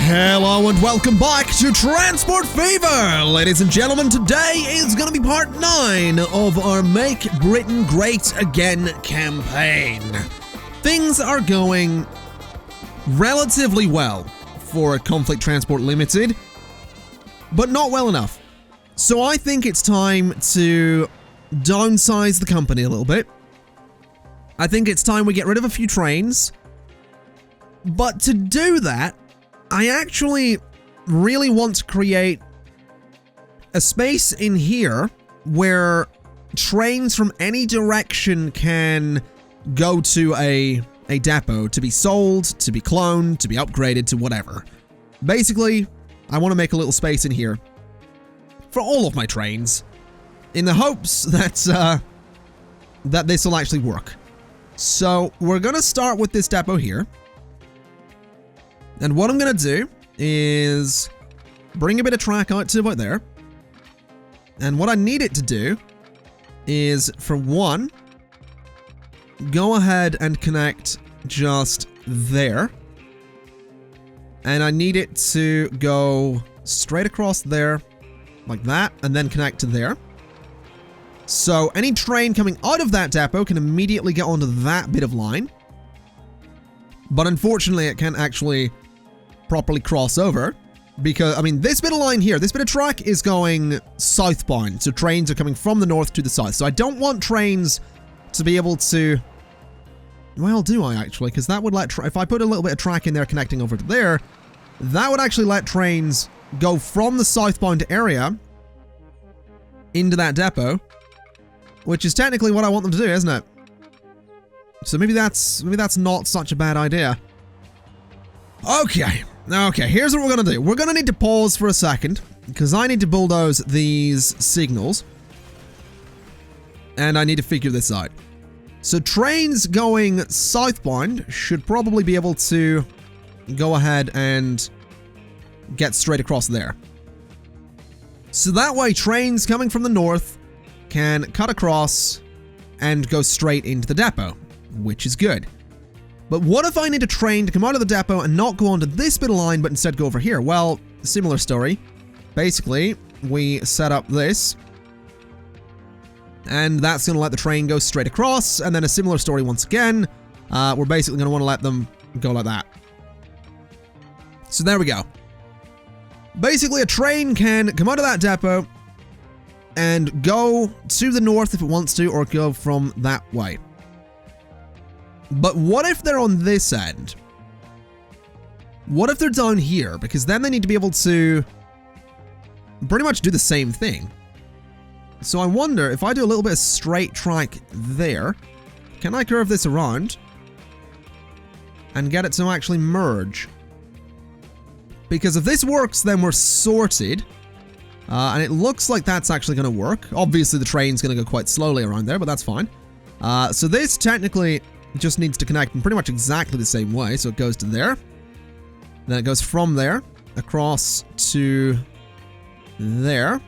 Hello and welcome back to Transport Fever! Ladies and gentlemen, today is going to be part 9 of our Make Britain Great Again campaign. Things are going relatively well for Conflict Transport Limited, but not well enough. So I think it's time to downsize the company a little bit. I think it's time we get rid of a few trains. But to do that, I actually really want to create a space in here where trains from any direction can go to a depot to be sold, to be cloned, to be upgraded, to whatever. Basically, I want to make a little space in here for all of my trains in the hopes that that this will actually work. So we're going to start with this depot here. And what I'm going to do is bring a bit of track out to about there. And what I need it to do is, for one, go ahead and connect just there. And I need it to go straight across there, like that, and then connect to there. So any train coming out of that depot can immediately get onto that bit of line. But unfortunately, it can't actually properly cross over because, I mean, this bit of line here, this bit of track is going southbound. So trains are coming from the north to the south. So I don't want trains to be able to, well, do I actually? Because that would let, if I put a little bit of track in there connecting over to there, that would actually let trains go from the southbound area into that depot, which is technically what I want them to do, isn't it? So maybe that's not such a bad idea. Okay, here's what we're gonna do. We're gonna need to pause for a second because I need to bulldoze these signals and I need to figure this out. So trains going southbound should probably be able to go ahead and get straight across there. So that way trains coming from the north can cut across and go straight into the depot, which is good. But what if I need a train to come out of the depot and not go onto this bit of line, but instead go over here? Well, similar story. Basically, we set up this, and that's going to let the train go straight across, and then a similar story once again. We're basically going to want to let them go like that. So there we go. Basically, a train can come out of that depot and go to the north if it wants to, or go from that way. But what if they're on this end? What if they're down here? Because then they need to be able to pretty much do the same thing. So I wonder if I do a little bit of straight track there, can I curve this around and get it to actually merge? Because if this works, then we're sorted. And it looks like that's actually going to work. Obviously, the train's going to go quite slowly around there, but that's fine. So this technically just needs to connect in pretty much exactly the same way. So it goes to there. Then it goes from there across to there.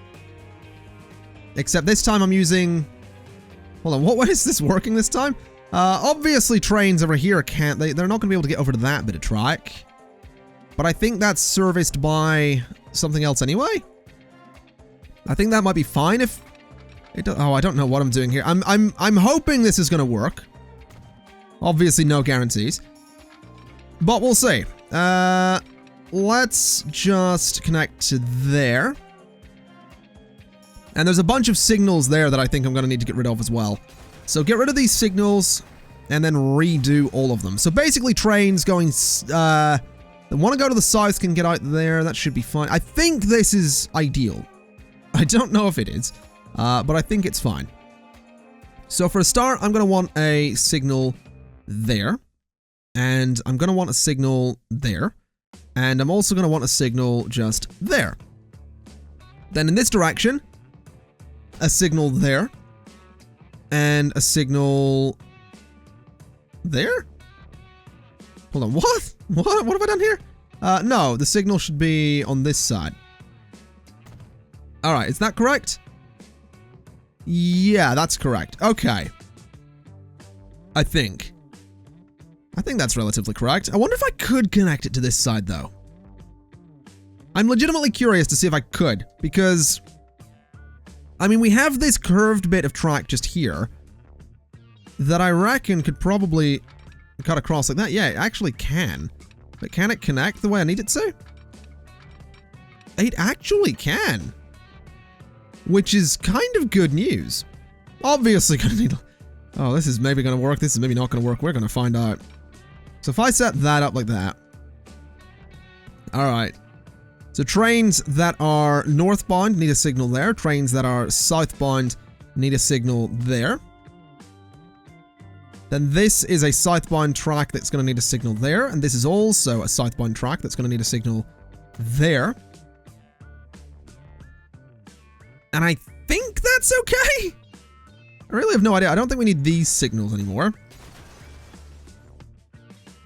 Except this time I'm using... Hold on, what way is this working this time? Obviously trains over here can't... They're not going to be able to get over to that bit of track. But I think that's serviced by something else anyway. I think that might be fine if... Oh, I don't know what I'm doing here. I'm hoping this is going to work. Obviously, no guarantees. But we'll see. Let's just connect to there. And there's a bunch of signals there that I think I'm going to need to get rid of as well. So get rid of these signals and then redo all of them. So basically, trains going... that want to go to the south can get out there. That should be fine. I think this is ideal. I don't know if it is, but I think it's fine. So for a start, I'm going to want a signal there, and I'm going to want a signal there, and I'm also going to want a signal just there. Then in this direction, a signal there, and a signal there? Hold on, what? What have I done here? No, the signal should be on this side. Alright, is that correct? Yeah, that's correct. Okay. I think. I think that's relatively correct. I wonder if I could connect it to this side, though. I'm legitimately curious to see if I could, because, I mean, we have this curved bit of track just here that I reckon could probably cut across like that. Yeah, it actually can. But can it connect the way I need it to? It actually can. Which is kind of good news. Obviously gonna need... Oh, this is maybe gonna work. This is maybe not gonna work. We're gonna find out. So if I set that up like that. Alright. So trains that are northbound need a signal there. Trains that are southbound need a signal there. Then this is a southbound track that's going to need a signal there. And this is also a southbound track that's going to need a signal there. And I think that's okay. I really have no idea. I don't think we need these signals anymore.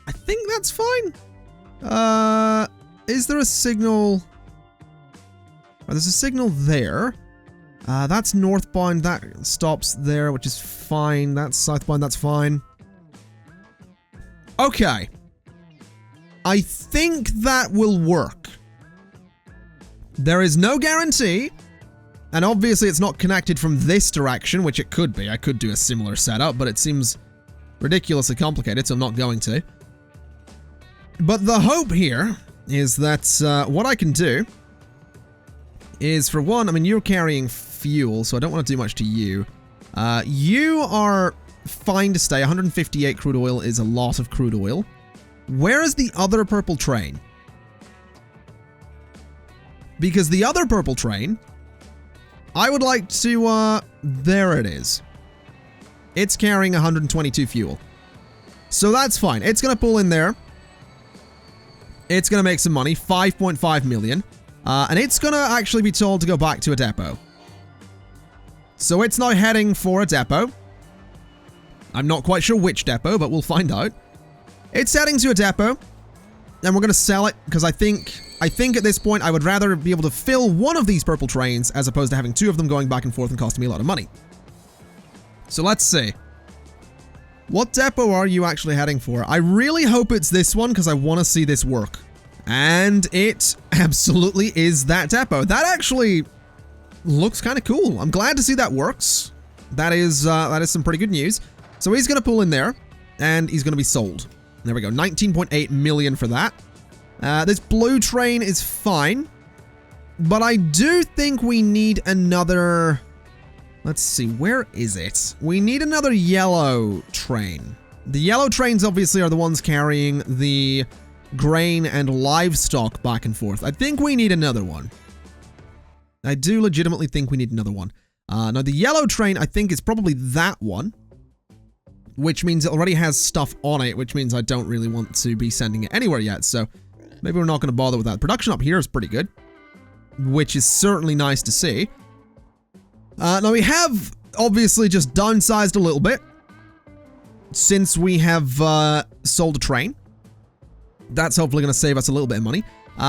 I think that's fine. Is there a signal? Oh, there's a signal there. That's northbound. That stops there, which is fine. That's southbound. That's fine. Okay. I think that will work. There is no guarantee. And obviously it's not connected from this direction, which it could be. I could do a similar setup, but it seems ridiculously complicated, so I'm not going to. But the hope here is that what I can do is, for one, I mean, you're carrying fuel, so I don't want to do much to you. You are fine to stay. 158 crude oil is a lot of crude oil. Where is the other purple train? Because the other purple train, I would like to, there it is. It's carrying 122 fuel. So that's fine. It's going to pull in there. It's going to make some money, 5.5 million. And it's going to actually be told to go back to a depot. So it's now heading for a depot. I'm not quite sure which depot, but we'll find out. It's heading to a depot. And we're going to sell it, because I think at this point I would rather be able to fill one of these purple trains as opposed to having two of them going back and forth and costing me a lot of money. So let's see. What depot are you actually heading for? I really hope it's this one, because I want to see this work. And it absolutely is that depot. That actually looks kind of cool. I'm glad to see that works. That is some pretty good news. So he's going to pull in there, and he's going to be sold. There we go, 19.8 million for that. This blue train is fine, but I do think we need another... Let's see, where is it? We need another yellow train. The yellow trains obviously are the ones carrying the grain and livestock back and forth. I think we need another one. I do legitimately think we need another one. Now, the yellow train, I think, is probably that one, which means it already has stuff on it, which means I don't really want to be sending it anywhere yet, so maybe we're not going to bother with that. Production up here is pretty good, which is certainly nice to see. Now, we have obviously just downsized a little bit since we have sold a train. That's hopefully going to save us a little bit of money.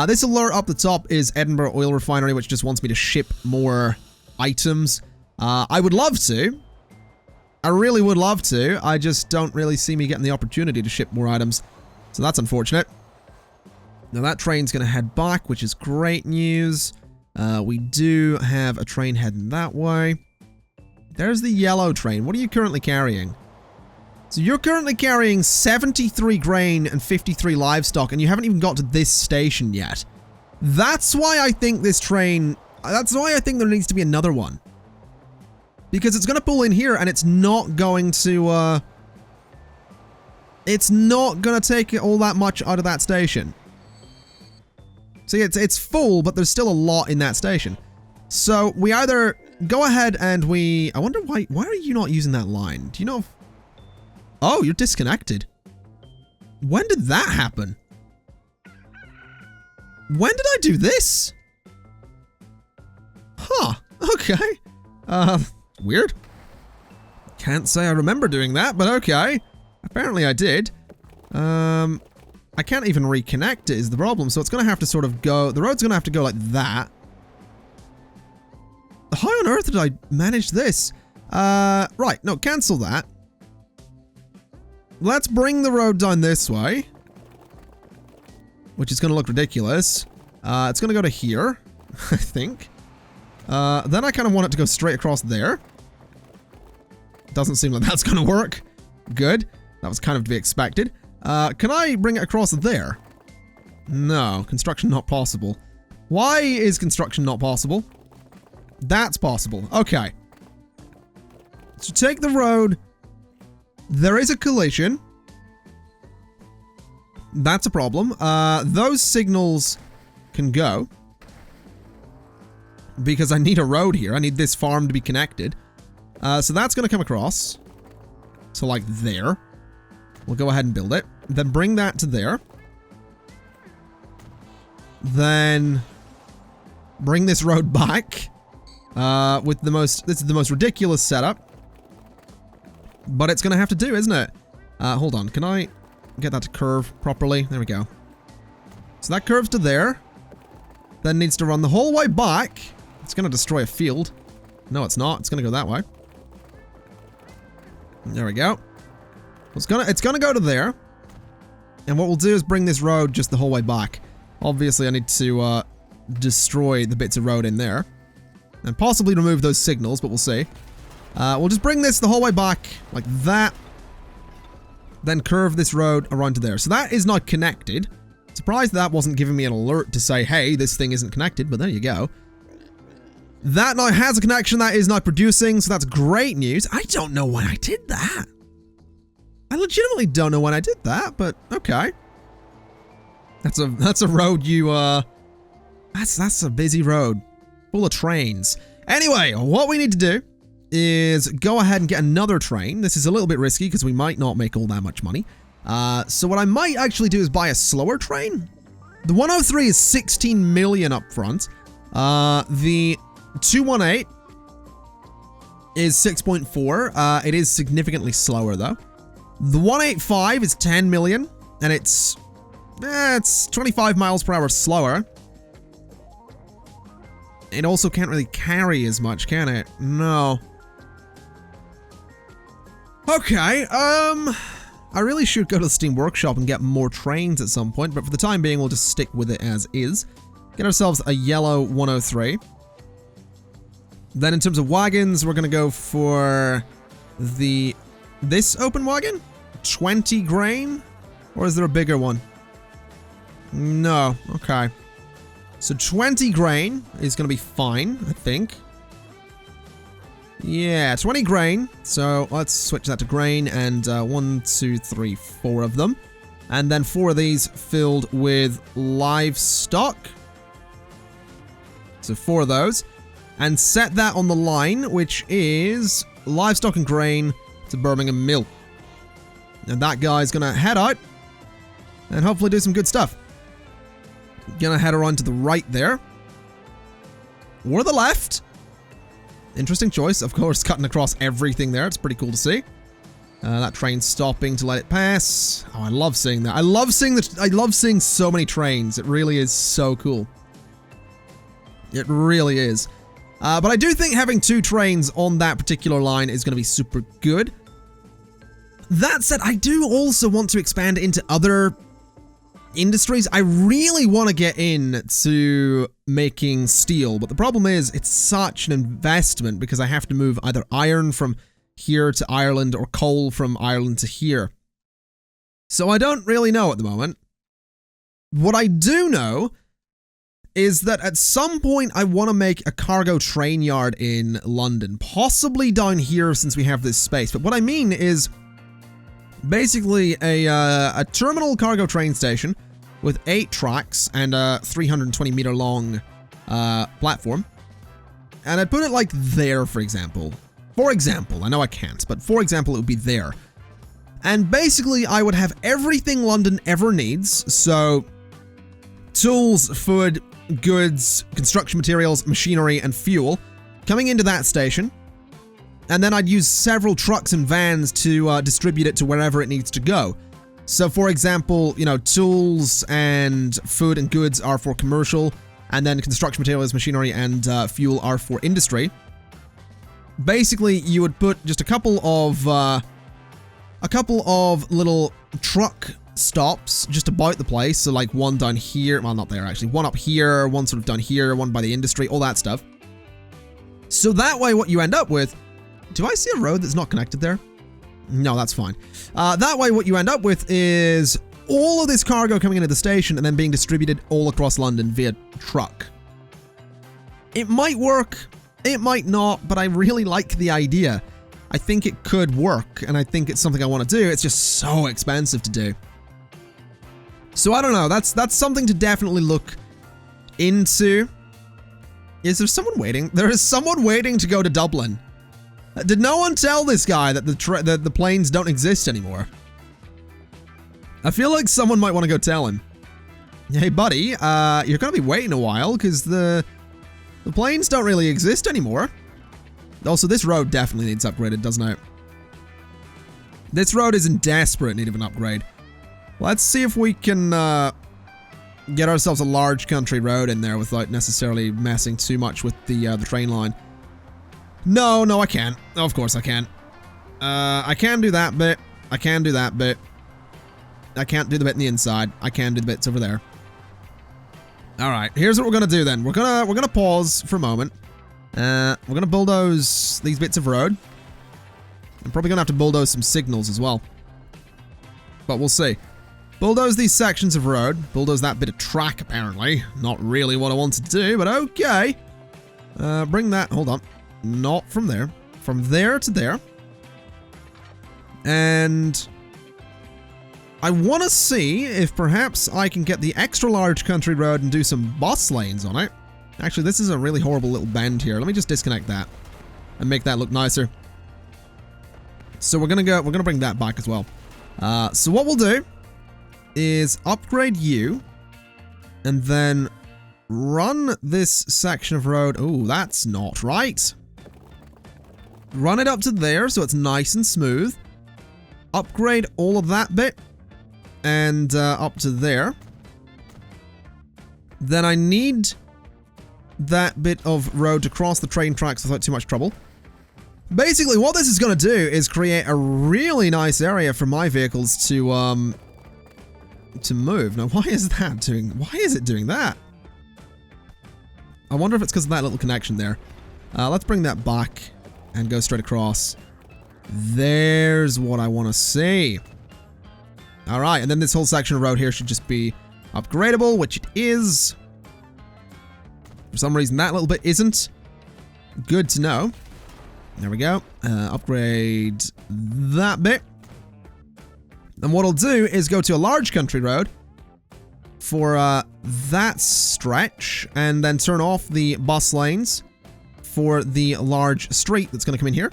This alert up the top is Edinburgh Oil Refinery, which just wants me to ship more items. I would love to. I really would love to. I just don't really see me getting the opportunity to ship more items. So that's unfortunate. Now that train's going to head back, which is great news. We do have a train heading that way. There's the yellow train. What are you currently carrying? So you're currently carrying 73 grain and 53 livestock, and you haven't even got to this station yet. That's why I think this train... That's why I think there needs to be another one. Because it's going to pull in here, and it's not going to, it's not going to take all that much out of that station. See, it's full, but there's still a lot in that station. So, we either go ahead and we... I wonder why are you not using that line? Do you know if... Oh, you're disconnected. When did that happen? When did I do this? Huh. Okay. Weird. Can't say I remember doing that, but okay. Apparently I did. I can't even reconnect it is the problem, so it's going to have to sort of go... The road's going to have to go like that. How on earth did I manage this? Right, no, cancel that. Let's bring the road down this way. Which is going to look ridiculous. It's going to go to here, I think. Then I kind of want it to go straight across there. Doesn't seem like that's going to work. Good. That was kind of to be expected. Can I bring it across there? No, construction not possible. Why is construction not possible? That's possible. Okay. So take the road. There is a collision. That's a problem. Those signals can go. Because I need a road here. I need this farm to be connected. So that's going to come across. So like there. We'll go ahead and build it. Then bring that to there. Then bring this road back. With the most... This is the most ridiculous setup. But it's going to have to do, isn't it? Hold on. Can I get that to curve properly? There we go. So that curves to there. Then needs to run the whole way back. It's going to destroy a field. No, it's not. It's going to go that way. There we go. It's gonna go to there. And what we'll do is bring this road just the whole way back. Obviously, I need to destroy the bits of road in there. And possibly remove those signals, but we'll see. We'll just bring this the whole way back, like that. Then curve this road around to there. So that is not connected. Surprised that wasn't giving me an alert to say, hey, this thing isn't connected, but there you go. That now has a connection that is not producing, so that's great news. I don't know why I did that. I legitimately don't know when I did that, but okay. That's a road you, that's a busy road. Full of trains. Anyway, what we need to do is go ahead and get another train. This is a little bit risky because we might not make all that much money. So what I might actually do is buy a slower train. The 103 is 16 million up front. The 218 is 6.4. It is significantly slower though. The 185 is 10 million and it's 25 miles per hour slower. It also can't really carry as much, can it? No. Okay, I really should go to the Steam Workshop and get more trains at some point, but for the time being, we'll just stick with it as is. Get ourselves a yellow 103. Then in terms of wagons, we're gonna go for this open wagon? 20 grain? Or is there a bigger one? No, okay. So 20 grain is gonna be fine, I think. Yeah, 20 grain. So let's switch that to grain and 1, 2, 3, 4 of them. And then 4 of these filled with livestock. So 4 of those. And set that on the line, which is livestock and grain to Birmingham Mill. And that guy's gonna head out and hopefully do some good stuff. Gonna head around to the right there. Or the left. Interesting choice. Of course, cutting across everything there. It's pretty cool to see. That train stopping to let it pass. Oh, I love seeing that. I love seeing so many trains. It really is so cool. It really is. But I do think having 2 trains on that particular line is going to be super good. That said, I do also want to expand into other industries. I really want to get into making steel, but the problem is it's such an investment because I have to move either iron from here to Ireland or coal from Ireland to here. So I don't really know at the moment. What I do know is that at some point I want to make a cargo train yard in London, possibly down here since we have this space. But what I mean is basically a terminal cargo train station with 8 tracks and a 320 meter long platform. And I'd put it like there, for example. For example, I know I can't, but for example, it would be there. And basically I would have everything London ever needs. So tools, food, goods, construction materials, machinery, and fuel coming into that station. And then I'd use several trucks and vans to distribute it to wherever it needs to go. So for example, you know, tools and food and goods are for commercial, and then construction materials, machinery, and fuel are for industry. Basically, you would put just a couple of little truck stops just about the place. So like one down here, well, not there actually, one up here, one sort of down here, one by the industry, all that stuff. So that way what you end up with, do I see a road that's not connected there? No, that's fine. That way what you end up with is all of this cargo coming into the station and then being distributed all across London via truck. It might work, it might not, but I really like the idea. I think it could work, and I think it's something I want to do. It's just so expensive to do. So I don't know, that's something to definitely look into. Is there someone waiting? There is someone waiting to go to Dublin. Did no one tell this guy that the planes don't exist anymore? I feel like someone might want to go tell him. Hey buddy, you're gonna be waiting a while because the planes don't really exist anymore. Also, this road definitely needs upgraded, doesn't it? This road is in desperate need of an upgrade. Let's see if we can get ourselves a large country road in there without necessarily messing too much with the train line. No, I can't. Of course I can't. I can do that bit. I can do that bit. I can't do the bit in the inside. I can do the bits over there. All right, here's what we're gonna do then. We're gonna pause for a moment. We're gonna bulldoze these bits of road. I'm probably gonna have to bulldoze some signals as well. But we'll see. Bulldoze these sections of road. Bulldoze that bit of track, apparently. Not really what I wanted to do, but okay. Bring that, hold on. Not from there. From there to there. And I want to see if perhaps I can get the extra large country road and do some bus lanes on it. Actually, this is a really horrible little bend here. Let me just disconnect that and make that look nicer. So we're gonna bring that back as well. So what we'll do is upgrade you and then run this section of road. Oh, that's not right. Run it up to there so it's nice and smooth. Upgrade all of that bit and up to there. Then I need that bit of road to cross the train tracks without too much trouble. Basically, what this is going to do is create a really nice area for my vehicles to move. Now, why is it doing that? I wonder if it's because of that little connection there. Let's bring that back and go straight across. There's what I want to see. All right, and then this whole section of road here should just be upgradable, which it is. For some reason, that little bit isn't. Good to know. There we go. Upgrade that bit. And what I'll do is go to a large country road for that stretch, and then turn off the bus lanes for the large street that's going to come in here.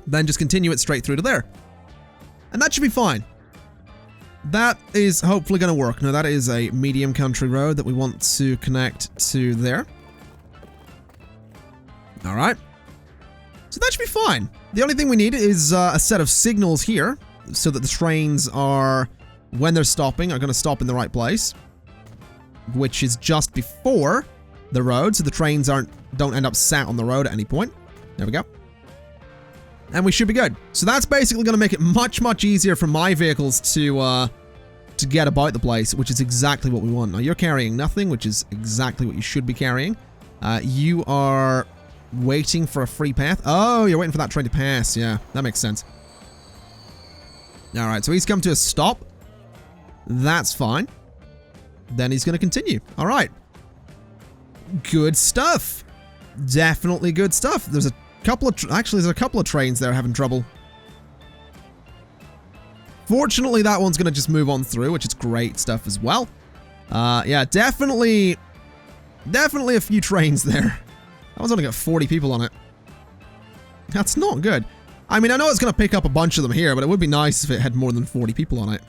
Then just continue it straight through to there. And that should be fine. That is hopefully going to work. Now, that is a medium country road that we want to connect to there. All right. So that should be fine. The only thing we need is a set of signals here so that the trains are, when they're stopping, are going to stop in the right place, which is just before the road, so the trains don't end up sat on the road at any point. There we go. And we should be good. So that's basically going to make it much, much easier for my vehicles to get about the place, which is exactly what we want. Now, you're carrying nothing, which is exactly what you should be carrying. You are waiting for a free path. Oh, you're waiting for that train to pass. Yeah, that makes sense. All right, so he's come to a stop. That's fine. Then he's going to continue. All right. Good stuff. Definitely good stuff. There's a couple of there's a couple of trains there having trouble. Fortunately, that one's gonna just move on through, which is great stuff as well. Yeah, definitely a few trains there. That one's only got 40 people on it. That's not good. I mean, I know it's gonna pick up a bunch of them here, but it would be nice if it had more than 40 people on it.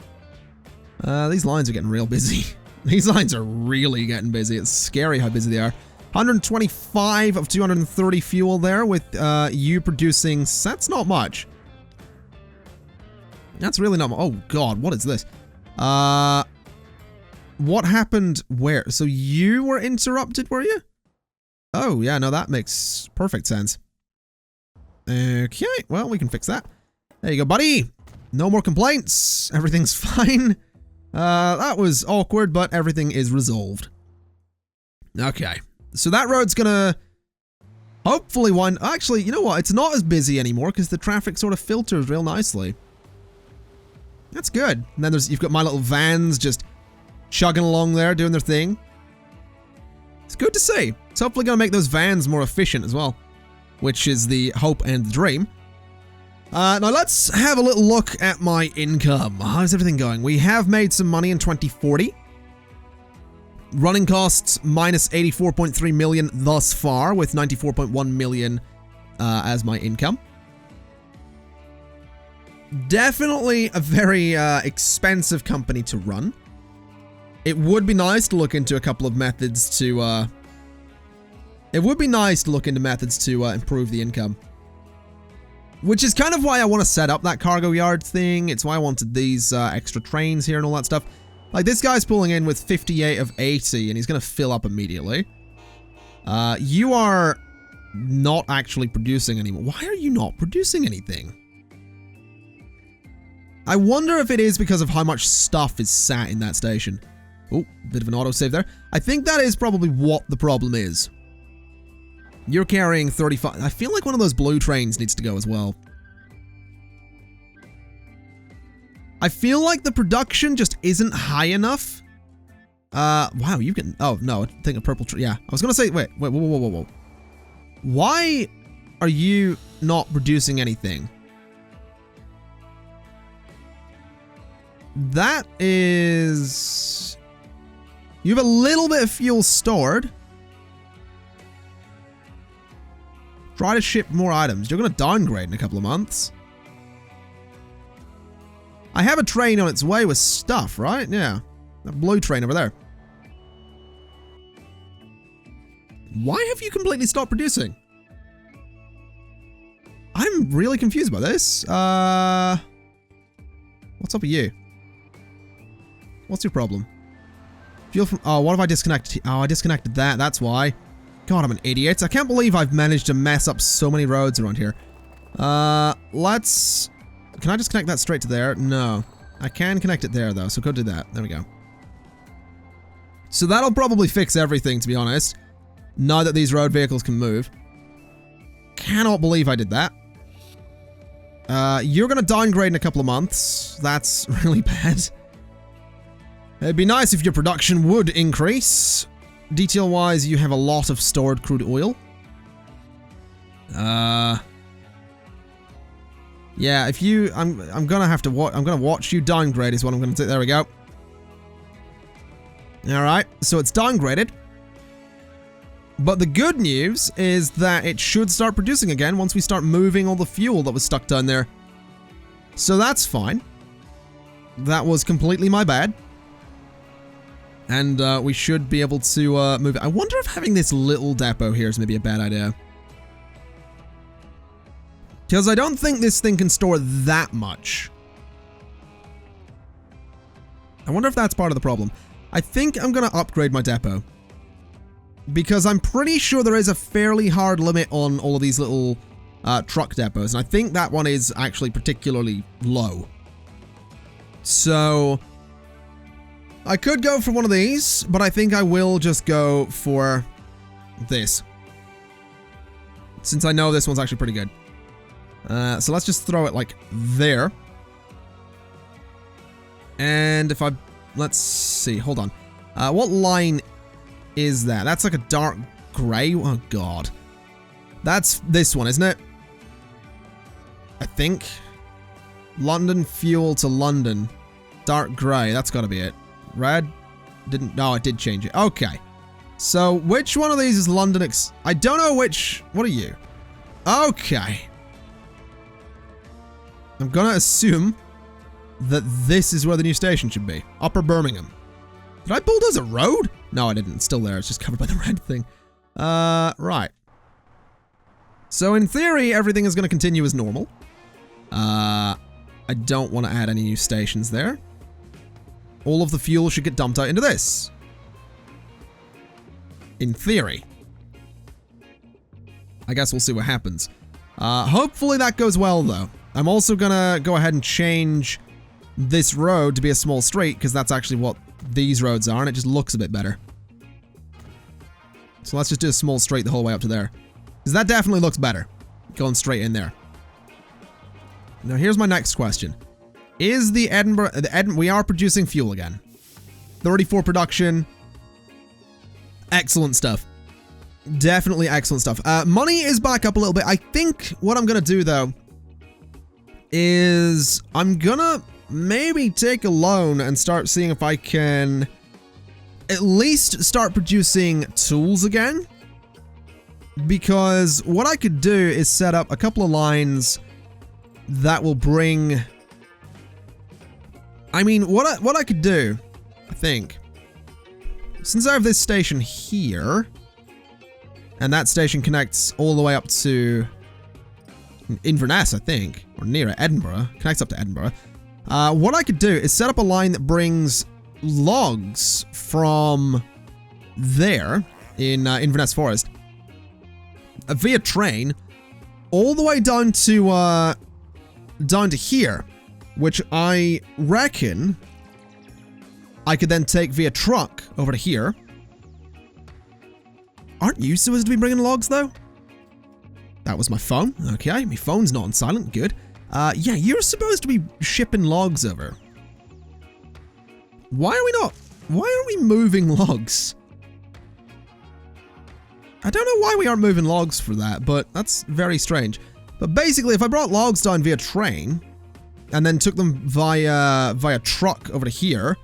These lines are getting real busy. These lines are really getting busy. It's scary how busy they are. 125 of 230 fuel there with you producing... That's not much. That's really not much. Oh, God. What is this? What happened where? So you were interrupted, were you? Oh, yeah. No, that makes perfect sense. Okay. Well, we can fix that. There you go, buddy. No more complaints. Everything's fine. That was awkward, but everything is resolved. Okay. So that road's gonna hopefully wind... Actually, you know what? It's not as busy anymore because the traffic sort of filters real nicely. That's good. And then you've got my little vans just chugging along there, doing their thing. It's good to see. It's hopefully going to make those vans more efficient as well, which is the hope and the dream. Now let's have a little look at my income. How's everything going? We have made some money in 2040. Running costs minus 84.3 million thus far, with 94.1 million as my income. Definitely a very expensive company to run. It would be nice to look into a couple of methods to improve the income. Which is kind of why I want to set up that cargo yard thing. It's why I wanted these extra trains here and all that stuff. Like, this guy's pulling in with 58 of 80, and he's going to fill up immediately. You are not actually producing anymore. Why are you not producing anything? I wonder if it is because of how much stuff is sat in that station. Oh, bit of an autosave there. I think that is probably what the problem is. You're carrying 35. I feel like one of those blue trains needs to go as well. I feel like the production just isn't high enough. Wow, you can... Oh, no, I think a purple tree. Yeah, I was going to say... Wait, whoa. Why are you not producing anything? That is... You have a little bit of fuel stored. Try to ship more items. You're going to downgrade in a couple of months. I have a train on its way with stuff, right? Yeah. That blue train over there. Why have you completely stopped producing? I'm really confused by this. What's up with you? What's your problem? Fuel from... Oh, what have I disconnected? Oh, I disconnected that. That's why. God, I'm an idiot. I can't believe I've managed to mess up so many roads around here. Let's... Can I just connect that straight to there? No. I can connect it there, though, so go do that. There we go. So that'll probably fix everything, to be honest. Now that these road vehicles can move. Cannot believe I did that. You're gonna downgrade in a couple of months. That's really bad. It'd be nice if your production would increase. Detail-wise, you have a lot of stored crude oil. Yeah, if you... I'm gonna have to watch... I'm gonna watch you downgrade is what I'm gonna do. There we go. Alright, so it's downgraded. But the good news is that it should start producing again once we start moving all the fuel that was stuck down there. So that's fine. That was completely my bad. And we should be able to move it. I wonder if having this little depot here is maybe a bad idea. Because I don't think this thing can store that much. I wonder if that's part of the problem. I think I'm going to upgrade my depot. Because I'm pretty sure there is a fairly hard limit on all of these little truck depots. And I think that one is actually particularly low. So... I could go for one of these, but I think I will just go for this. Since I know this one's actually pretty good. So let's just throw it like there. And if I... Let's see, hold on. What line is that? That's like a dark grey? Oh god. That's this one, isn't it? I think. London fuel to London. Dark grey, that's gotta be it. Red? Didn't... No, it did change it. Okay. So, which one of these is London I don't know which... What are you? Okay. I'm gonna assume that this is where the new station should be. Upper Birmingham. Did I bulldoze a road? No, I didn't. It's still there. It's just covered by the red thing. Right. So, in theory, everything is gonna continue as normal. I don't want to add any new stations there. All of the fuel should get dumped out into this. In theory. I guess we'll see what happens. Hopefully that goes well, though. I'm also gonna go ahead and change this road to be a small street, because that's actually what these roads are, and it just looks a bit better. So let's just do a small street the whole way up to there. Because that definitely looks better, going straight in there. Now here's my next question. Is the Edinburgh, we are producing fuel again. 34 production. Excellent stuff. Definitely excellent stuff. Money is back up a little bit. I think what I'm going to do, though, is I'm going to maybe take a loan and start seeing if I can at least start producing tools again. Because what I could do is set up a couple of lines that will bring... I mean, what I could do, I think, since I have this station here, and that station connects all the way up to Inverness, I think, or near Edinburgh, connects up to Edinburgh. What I could do is set up a line that brings logs from there in Inverness Forest via train all the way down to here, which I reckon I could then take via truck over to here. Aren't you supposed to be bringing logs, though? That was my phone. Okay, my phone's not on silent. Good. Yeah, you're supposed to be shipping logs over. Why aren't we moving logs? I don't know why we aren't moving logs for that, but that's very strange. But basically, if I brought logs down via train, and then took them via truck over to here,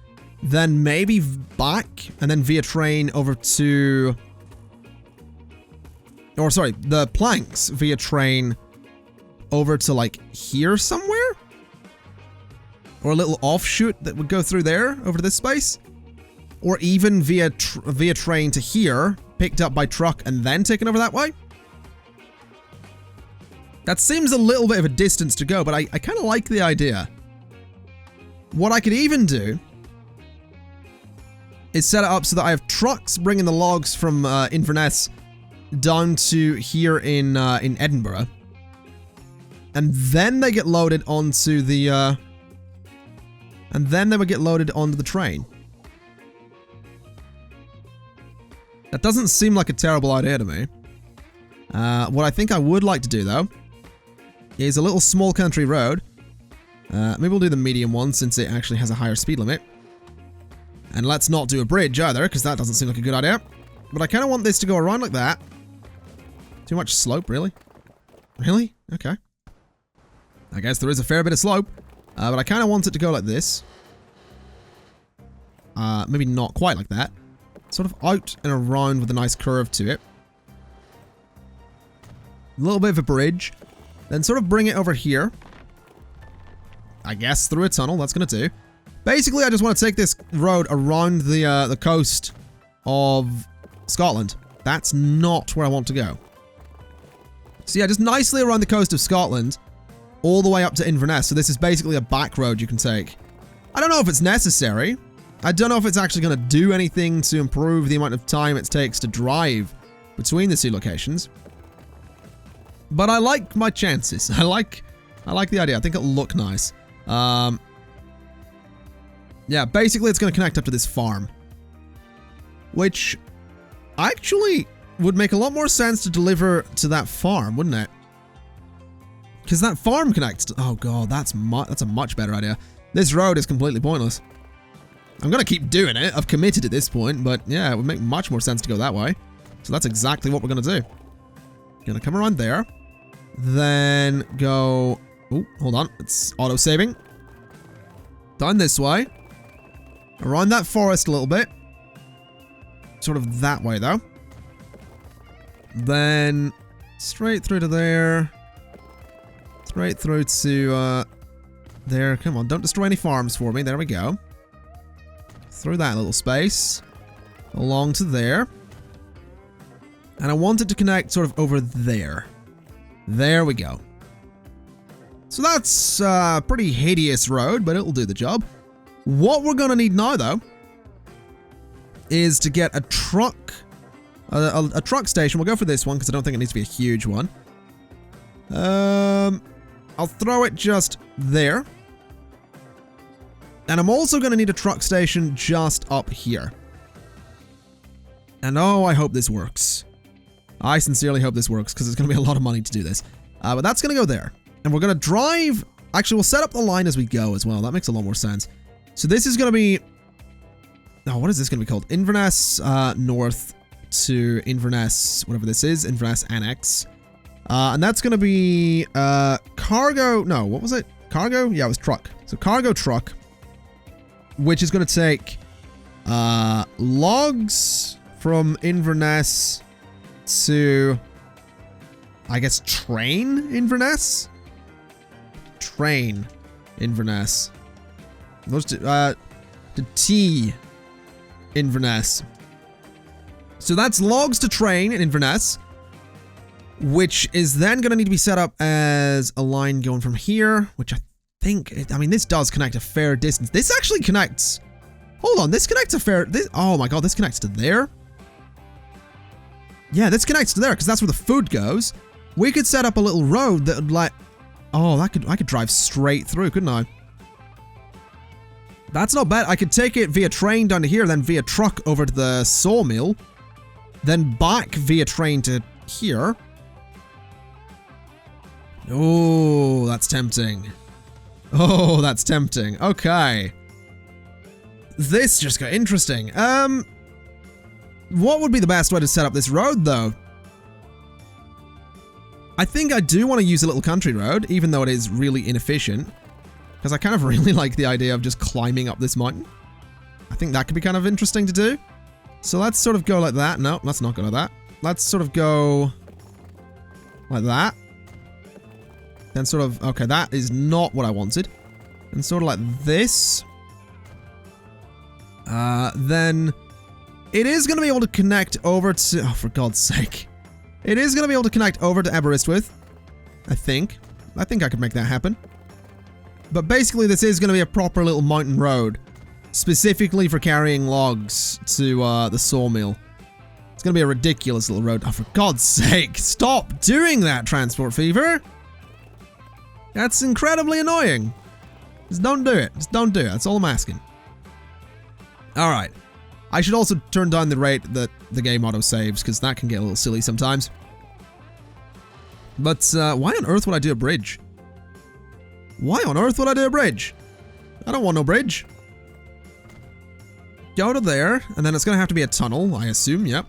then maybe back, and then via train over to... Or sorry, the planks via train over to like here somewhere? Or a little offshoot that would go through there over to this space? Or even via train to here, picked up by truck and then taken over that way? That seems a little bit of a distance to go, but I kind of like the idea. What I could even do is set it up so that I have trucks bringing the logs from Inverness down to here in Edinburgh, and then they get loaded onto the train. That doesn't seem like a terrible idea to me. What I think I would like to do, though, is a little small country road. Maybe we'll do the medium one since it actually has a higher speed limit. And let's not do a bridge either, because that doesn't seem like a good idea. But I kind of want this to go around like that. Too much slope, really? Really? Okay. I guess there is a fair bit of slope. But I kind of want it to go like this. Maybe not quite like that. Sort of out and around with a nice curve to it. A little bit of a bridge. Then sort of bring it over here. I guess through a tunnel, that's going to do. Basically, I just want to take this road around the coast of Scotland. That's not where I want to go. So yeah, just nicely around the coast of Scotland, all the way up to Inverness. So this is basically a back road you can take. I don't know if it's necessary. I don't know if it's actually going to do anything to improve the amount of time it takes to drive between the two locations. But I like my chances. I like the idea. I think it'll look nice. Yeah, basically it's going to connect up to this farm, which actually would make a lot more sense to deliver to that farm, wouldn't it? Because that farm connects to... Oh god, that's a much better idea. This road is completely pointless. I'm going to keep doing it. I've committed at this point, but yeah, it would make much more sense to go that way. So that's exactly what we're going to do. Going to come around there. Then go... Oh, hold on. It's auto-saving. Down this way. Around that forest a little bit. Sort of that way, though. Then straight through to there. Straight through to there. Come on, don't destroy any farms for me. There we go. Through that little space. Along to there. And I want it to connect sort of over there. There we go. So that's a pretty hideous road, but it'll do the job. What we're going to need now, though, is to get a truck, a truck station. We'll go for this one because I don't think it needs to be a huge one. I'll throw it just there. And I'm also going to need a truck station just up here. And oh, I hope this works. I sincerely hope this works, because it's going to be a lot of money to do this. But that's going to go there. And we're going to drive... Actually, we'll set up the line as we go as well. That makes a lot more sense. So this is going to be... Oh, what is this going to be called? Inverness North to Inverness, whatever this is. Inverness Annex. And that's going to be cargo... No, what was it? Cargo? Yeah, it was truck. So cargo truck, which is going to take logs from Inverness to, I guess, train Inverness? Train Inverness. Those two, to T Inverness. So that's logs to train in Inverness, which is then going to need to be set up as a line going from here, which I think, I mean, this does connect a fair distance. This actually connects, hold on, this connects a fair, oh my god, this connects to there? Yeah, this connects to there, because that's where the food goes. We could set up a little road that would like, oh, I could drive straight through, couldn't I? That's not bad. I could take it via train down to here, then via truck over to the sawmill, then back via train to here. Oh, that's tempting. Oh, that's tempting. Okay. This just got interesting. What would be the best way to set up this road, though? I think I do want to use a little country road, even though it is really inefficient. Because I kind of really like the idea of just climbing up this mountain. I think that could be kind of interesting to do. So let's sort of go like that. No, let's not go like that. Let's sort of go like that. Then sort of, okay, that is not what I wanted. And sort of like this. Then it is going to be able to connect over to, oh, for God's sake. It is going to be able to connect over to Aberystwyth, I think. I think I could make that happen. But basically, this is going to be a proper little mountain road, specifically for carrying logs to the sawmill. It's going to be a ridiculous little road. Oh, for God's sake, stop doing that, Transport Fever. That's incredibly annoying. Just don't do it. Just don't do it. That's all I'm asking. Alright. I should also turn down the rate that the game auto-saves, because that can get a little silly sometimes. But why on earth would I do a bridge? Why on earth would I do a bridge? I don't want no bridge. Go to there, and then it's going to have to be a tunnel, I assume, yep.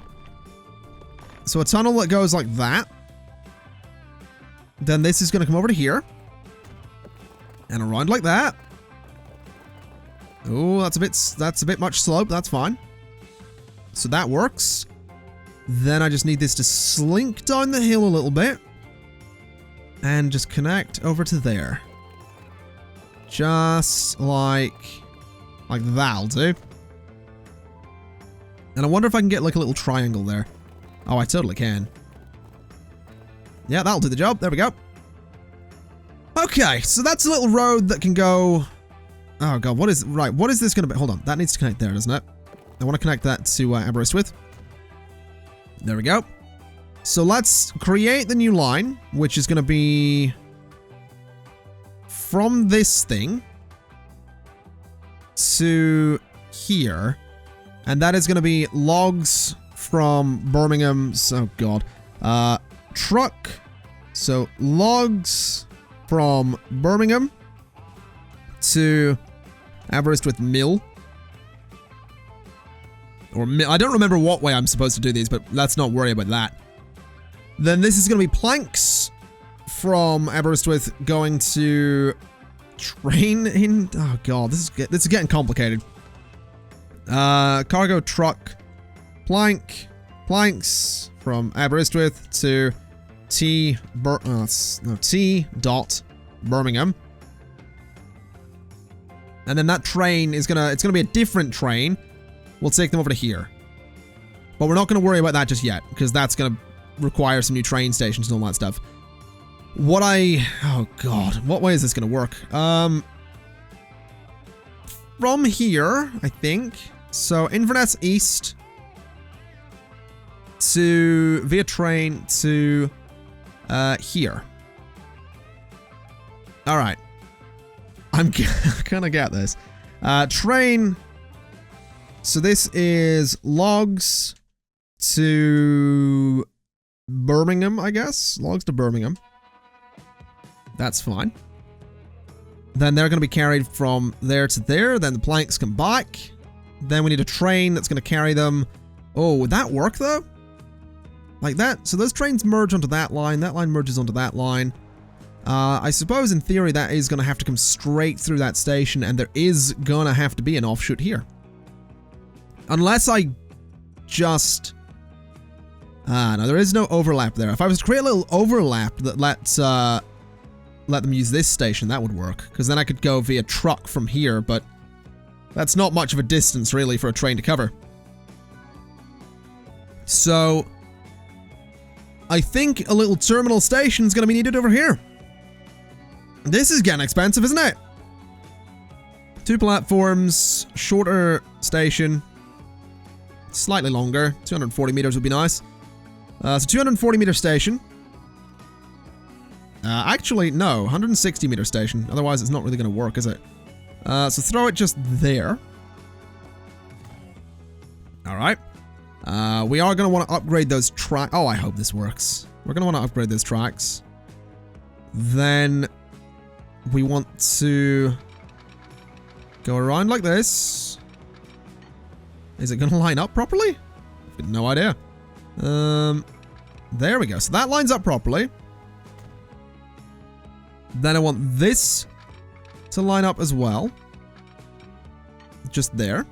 So a tunnel that goes like that. Then this is going to come over to here. And around like that. Oh, that's a bit much slope. That's fine. So that works. Then I just need this to slink down the hill a little bit. And just connect over to there. Just like that'll do. And I wonder if I can get like a little triangle there. Oh, I totally can. Yeah, that'll do the job. There we go. Okay, so that's a little road that can go... Oh god, what is this going to be? Hold on, that needs to connect there, doesn't it? I want to connect that to Aberystwyth. There we go. So let's create the new line, which is going to be from this thing to here. And that is going to be logs from Birmingham. Oh god. Truck. So logs from Birmingham to Aberystwyth Mill. Or I don't remember what way I'm supposed to do these, but let's not worry about that. Then this is going to be planks from Aberystwyth going to train in... Oh god, this is getting complicated. Cargo truck planks from Aberystwyth to T dot Birmingham. And then that train is it's gonna be a different train. We'll take them over to here. But we're not gonna worry about that just yet, because that's gonna require some new train stations and all that stuff. Oh god, what way is this gonna work? From here, I think. So Inverness East to via train to here. All right. I'm gonna get this. Train. So this is logs to Birmingham, I guess. Logs to Birmingham. That's fine. Then they're going to be carried from there to there. Then the planks come back. Then we need a train that's going to carry them. Oh, would that work though? Like that? So those trains merge onto that line. That line merges onto that line. I suppose in theory that is going to have to come straight through that station, and there is going to have to be an offshoot here. Unless I just... no, there is no overlap there. If I was to create a little overlap that lets let them use this station, that would work. Because then I could go via truck from here, but that's not much of a distance, really, for a train to cover. So, I think a little terminal station is going to be needed over here. This is getting expensive, isn't it? 2 platforms, shorter station, slightly longer. 240 meters would be nice. So 240 meter station. Actually, no, 160 meter station. Otherwise, it's not really going to work, is it? So throw it just there. All right. We are going to want to upgrade those tracks. Oh, I hope this works. We're going to want to upgrade those tracks. Then we want to go around like this. Is it going to line up properly? I've got no idea. There we go. So that lines up properly. Then I want this to line up as well. Just there.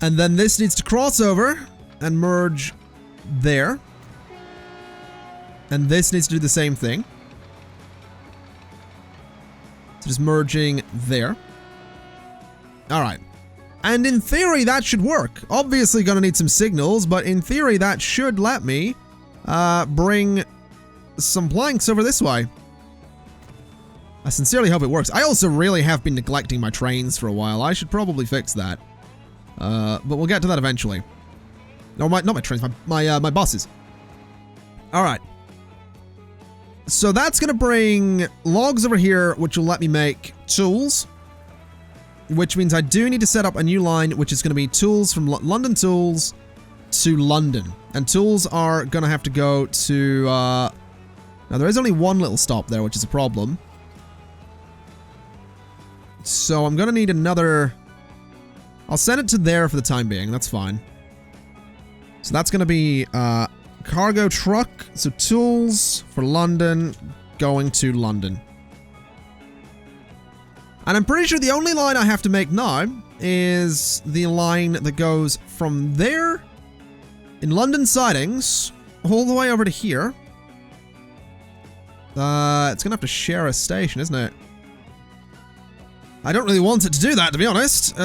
And then this needs to cross over and merge there. And this needs to do the same thing. So just merging there. Alright. And in theory, that should work. Obviously gonna need some signals, but in theory, that should let me bring some planks over this way. I sincerely hope it works. I also really have been neglecting my trains for a while. I should probably fix that. But we'll get to that eventually. No, not my trains, my buses. Alright. So that's gonna bring logs over here, which will let me make tools. Which means I do need to set up a new line, which is going to be tools from London Tools to London. And tools are going to have to go to... now, there is only one little stop there, which is a problem. So I'm going to need another... I'll send it to there for the time being. That's fine. So that's going to be cargo truck. So tools for London going to London. And I'm pretty sure the only line I have to make now is the line that goes from there in London sidings all the way over to here. It's gonna have to share a station, isn't it? I don't really want it to do that, to be honest.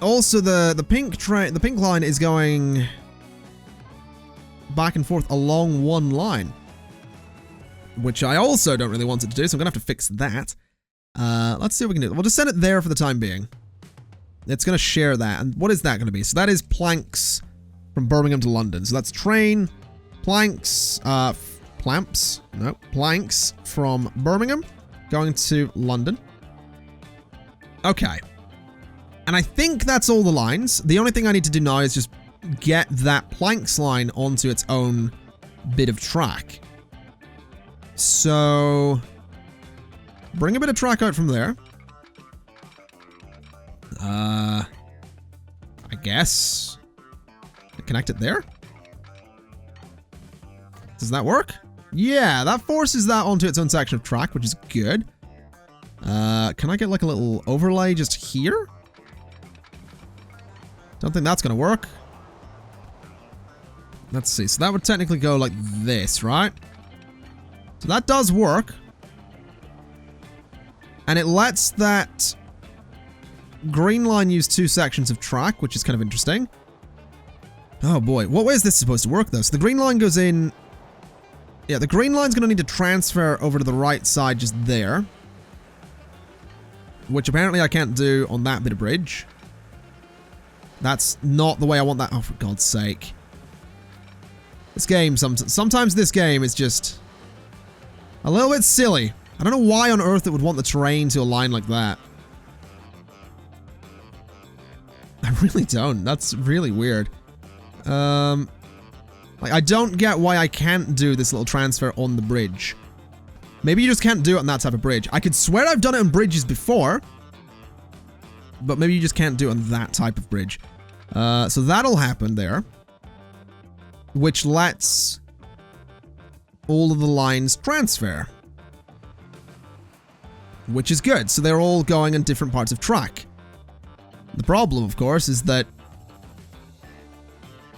Also, the pink line is going back and forth along one line, which I also don't really want it to do, so I'm going to have to fix that. Let's see what we can do. We'll just send it there for the time being. It's going to share that. And what is that going to be? So that is planks from Birmingham to London. So that's train, planks, planks from Birmingham going to London. Okay. And I think that's all the lines. The only thing I need to do now is just get that planks line onto its own bit of track. So, bring a bit of track out from there. I guess. Connect it there? Does that work? Yeah, that forces that onto its own section of track, which is good. Can I get like a little overlay just here? Don't think that's gonna work. Let's see, so that would technically go like this, right? So that does work. And it lets that green line use 2 sections of track, which is kind of interesting. Oh boy, what way is this supposed to work though? So the green line goes in... Yeah, the green line's gonna need to transfer over to the right side just there. Which apparently I can't do on that bit of bridge. That's not the way I want that. Oh, for God's sake. This game, sometimes this game is just A little bit silly. I don't know why on earth it would want the terrain to align like that. I really don't. That's really weird. Like, I don't get why I can't do this little transfer on the bridge. Maybe you just can't do it on that type of bridge. I could swear I've done it on bridges before. But maybe you just can't do it on that type of bridge. So that'll happen there. Which lets all of the lines transfer. Which is good. So they're all going on different parts of track. The problem, of course, is that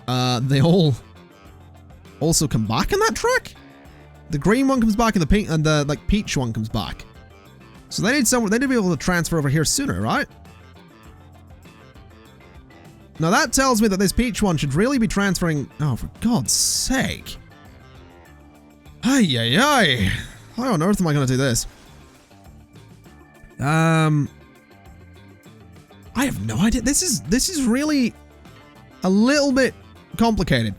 they all also come back in that track. The green one comes back and the pink and the like peach one comes back. So they need to be able to transfer over here sooner, right? Now that tells me that this peach one should really be transferring. Oh, for God's sake! Ay ay ay! How on earth am I going to do this? I have no idea. This is really a little bit complicated.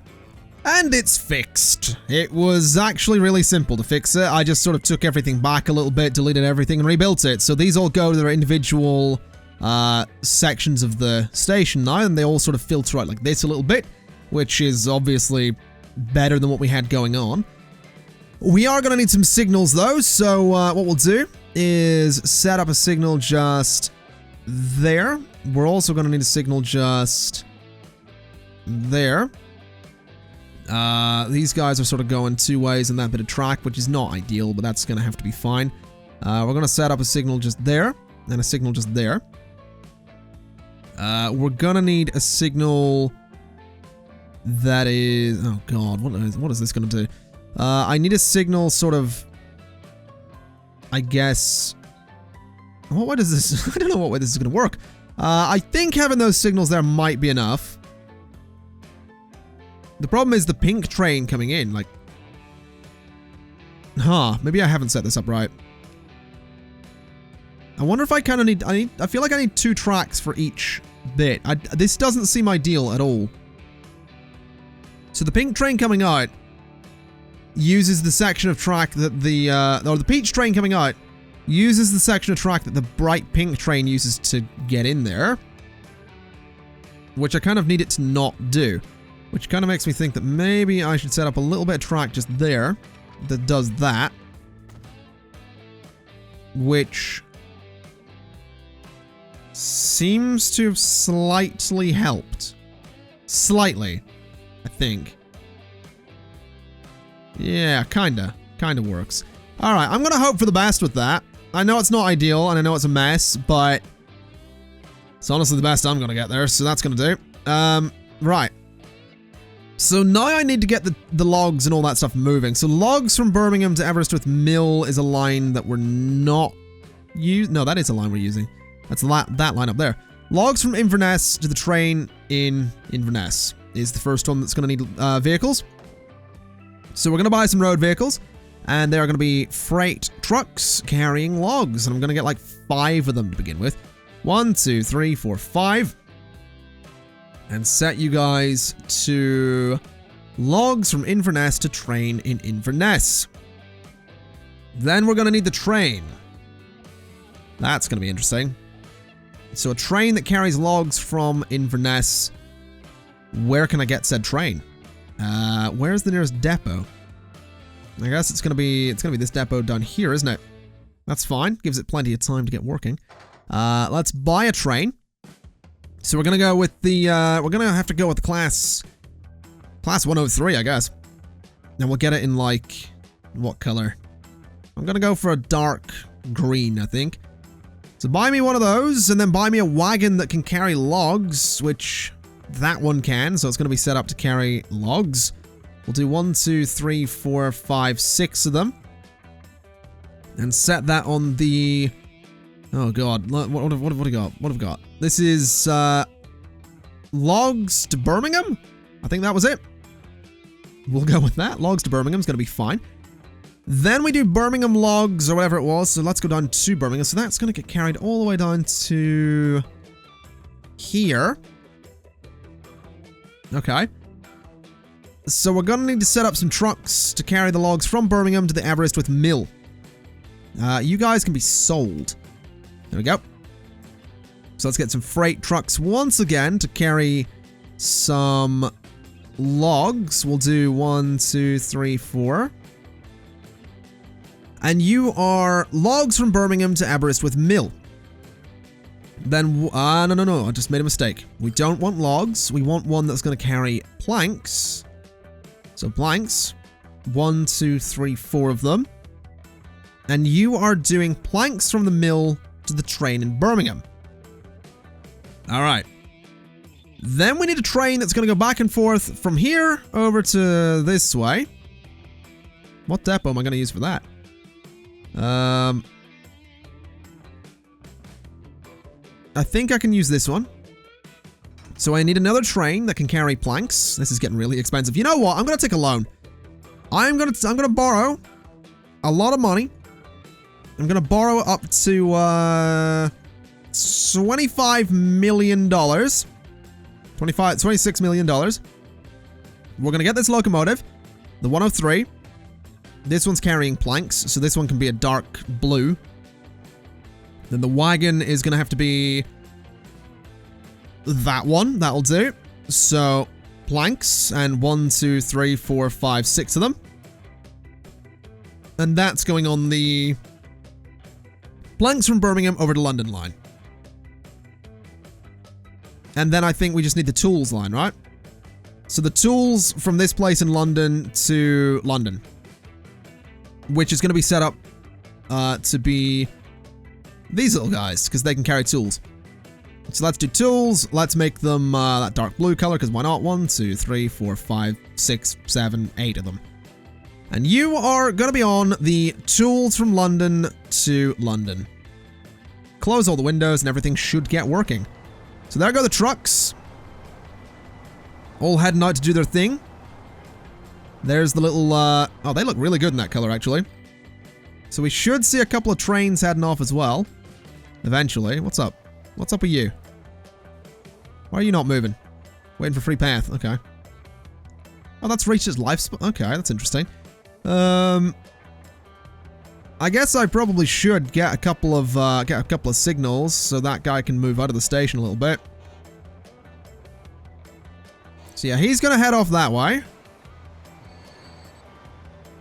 And it's fixed. It was actually really simple to fix it. I just sort of took everything back a little bit, deleted everything, and rebuilt it. So these all go to their individual sections of the station now, and they all sort of filter out like this a little bit, which is obviously better than what we had going on. We are going to need some signals though, so what we'll do is set up a signal just there. We're also going to need a signal just there. These guys are sort of going two ways in that bit of track, which is not ideal, but that's going to have to be fine. We're going to set up a signal just there, and a signal just there. We're going to need a signal that is... Oh god, what is this going to do? I need a signal sort of... I guess... What way does this... I don't know what way this is going to work. I think having those signals there might be enough. The problem is the pink train coming in, like... maybe I haven't set this up right. I wonder if I kind of need... I feel like I need 2 tracks for each bit. This doesn't seem ideal at all. So the pink train coming out uses the section of track that the... or the peach train coming out uses the section of track that the bright pink train uses to get in there. Which I kind of need it to not do. Which kind of makes me think that maybe I should set up a little bit of track just there that does that. Which seems to have slightly helped. Slightly, I think. Yeah, kinda. Kinda works. Alright, I'm gonna hope for the best with that. I know it's not ideal, and I know it's a mess, but it's honestly the best I'm gonna get there, so that's gonna do. Right. So now I need to get the logs and all that stuff moving. So logs from Birmingham to Aberystwyth Mill is a line that we're not using. No, that is a line we're using. That's that line up there. Logs from Inverness to the train in Inverness is the first one that's going to need vehicles. So we're going to buy some road vehicles. And they are going to be freight trucks carrying logs. And I'm going to get like 5 of them to begin with. 1, 2, 3, 4, 5. And set you guys to logs from Inverness to train in Inverness. Then we're going to need the train. That's going to be interesting. So a train that carries logs from Inverness. Where can I get said train? Where's the nearest depot? I guess it's going to be this depot down here, isn't it? That's fine. Gives it plenty of time to get working. Let's buy a train. So we're gonna go with the, we're gonna have to go with the class 103, I guess. And we'll get it in like, what color? I'm gonna go for a dark green, I think. So buy me one of those, and then buy me a wagon that can carry logs, which that one can, so it's gonna be set up to carry logs. We'll do 1, 2, 3, 4, 5, 6 of them. And set that on the... Oh god, what have we got? What have we got? This is, logs to Birmingham? I think that was it. We'll go with that. Logs to Birmingham's gonna be fine. Then we do Birmingham logs, or whatever it was, so let's go down to Birmingham. So that's gonna get carried all the way down to... here. Okay. So we're gonna need to set up some trucks to carry the logs from Birmingham to the Aberystwyth Mill. You guys can be sold. There we go. So let's get some freight trucks once again to carry some logs. We'll do 1, 2, 3, 4. And you are logs from Birmingham to Aberystwyth Mill. Then, no, I just made a mistake. We don't want logs. We want one that's going to carry planks. So planks. 1, 2, 3, 4 of them. And you are doing planks from the mill to the train in Birmingham. All right. Then we need a train that's going to go back and forth from here over to this way. What depot am I going to use for that? I think I can use this one. So I need another train that can carry planks. This is getting really expensive. You know what? I'm going to take a loan. I'm going to borrow a lot of money. I'm going to borrow up to $25 million. $26 million. We're going to get this locomotive, the 103. This one's carrying planks, so this one can be a dark blue. Then the wagon is going to have to be that one. That'll do. So, planks, and 1, 2, 3, 4, 5, 6 of them. And that's going on the planks from Birmingham over to London line. And then I think we just need the tools line, right? So the tools from this place in London to London, which is going to be set up to be these little guys, because they can carry tools. So let's do tools. Let's make them that dark blue color, because why not? 1, 2, 3, 4, 5, 6, 7, 8 of them. And you are going to be on the tools from London to London. Close all the windows and everything should get working. So there go the trucks. All heading out to do their thing. There's the little, oh, they look really good in that color, actually. So we should see a couple of trains heading off as well. Eventually. What's up? What's up with you? Why are you not moving? Waiting for free path. Okay. Oh, that's reached its lifespan. Okay, that's interesting. I guess I probably should get a couple of signals so that guy can move out of the station a little bit. So yeah, he's gonna head off that way.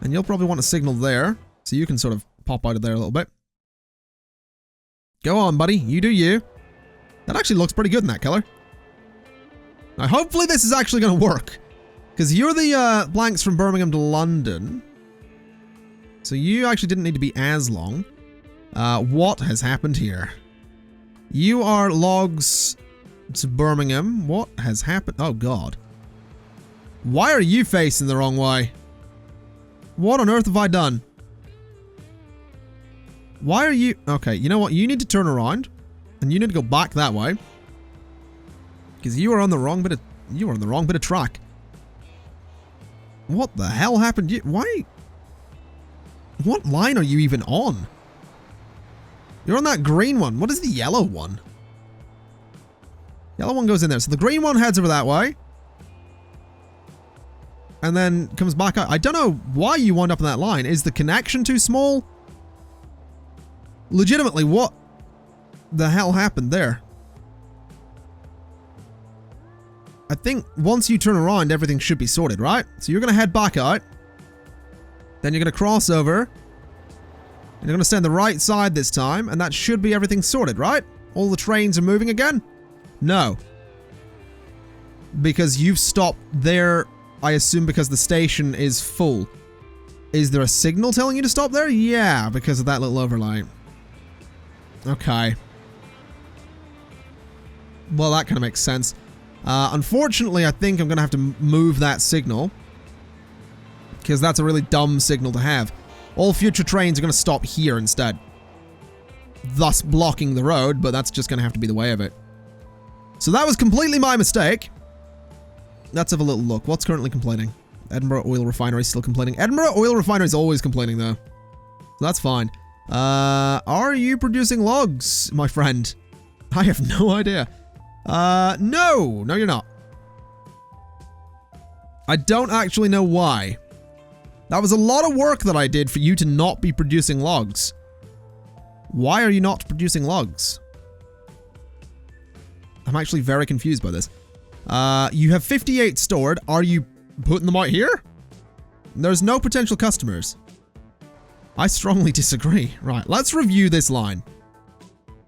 And you'll probably want a signal there, so you can sort of pop out of there a little bit. Go on, buddy. You do you. That actually looks pretty good in that color. Now, hopefully this is actually going to work. Because you're the blanks from Birmingham to London. So you actually didn't need to be as long. What has happened here? You are logs to Birmingham. What has happened? Oh, God. Why are you facing the wrong way? What on earth have I done? Why are you... Okay, you know what? You need to turn around. And you need to go back that way. Because you are on the wrong bit of... You are on the wrong bit of track. What the hell happened? Why? What line are you even on? You're on that green one. What is the yellow one? Yellow one goes in there. So the green one heads over that way. And then comes back out. I don't know why you wound up in that line. Is the connection too small? Legitimately, what the hell happened there? I think once you turn around, everything should be sorted, right? So you're going to head back out. Then you're going to cross over. And you're going to stay on the right side this time. And that should be everything sorted, right? All the trains are moving again? No. Because you've stopped there, I assume because the station is full. Is there a signal telling you to stop there? Yeah, because of that little overlay. Okay. Well, that kind of makes sense. Unfortunately, I think I'm going to have to move that signal. Because that's a really dumb signal to have. All future trains are going to stop here instead. Thus blocking the road, but that's just going to have to be the way of it. So that was completely my mistake. Let's have a little look. What's currently complaining? Edinburgh Oil Refinery is still complaining. Edinburgh Oil Refinery is always complaining, though. So that's fine. Are you producing logs, my friend? I have no idea. No. No, you're not. I don't actually know why. That was a lot of work that I did for you to not be producing logs. Why are you not producing logs? I'm actually very confused by this. You have 58 stored. Are you putting them out here? There's no potential customers. I strongly disagree. Right, let's review this line.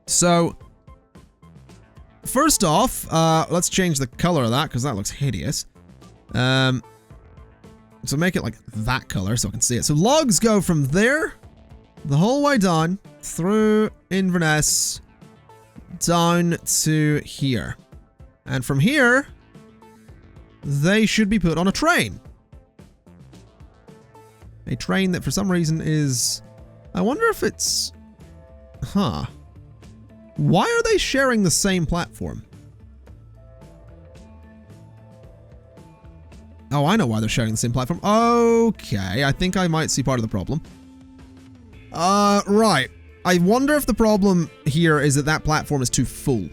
So, first off, let's change the color of that because that looks hideous. So make it like that color so I can see it. So logs go from there, the whole way down, through Inverness, down to here. And from here, they should be put on a train. A train that for some reason is... I wonder if it's... Huh. Why are they sharing the same platform? Oh, I know why they're sharing the same platform. Okay, I think I might see part of the problem. Right. I wonder if the problem here is that that platform is too full.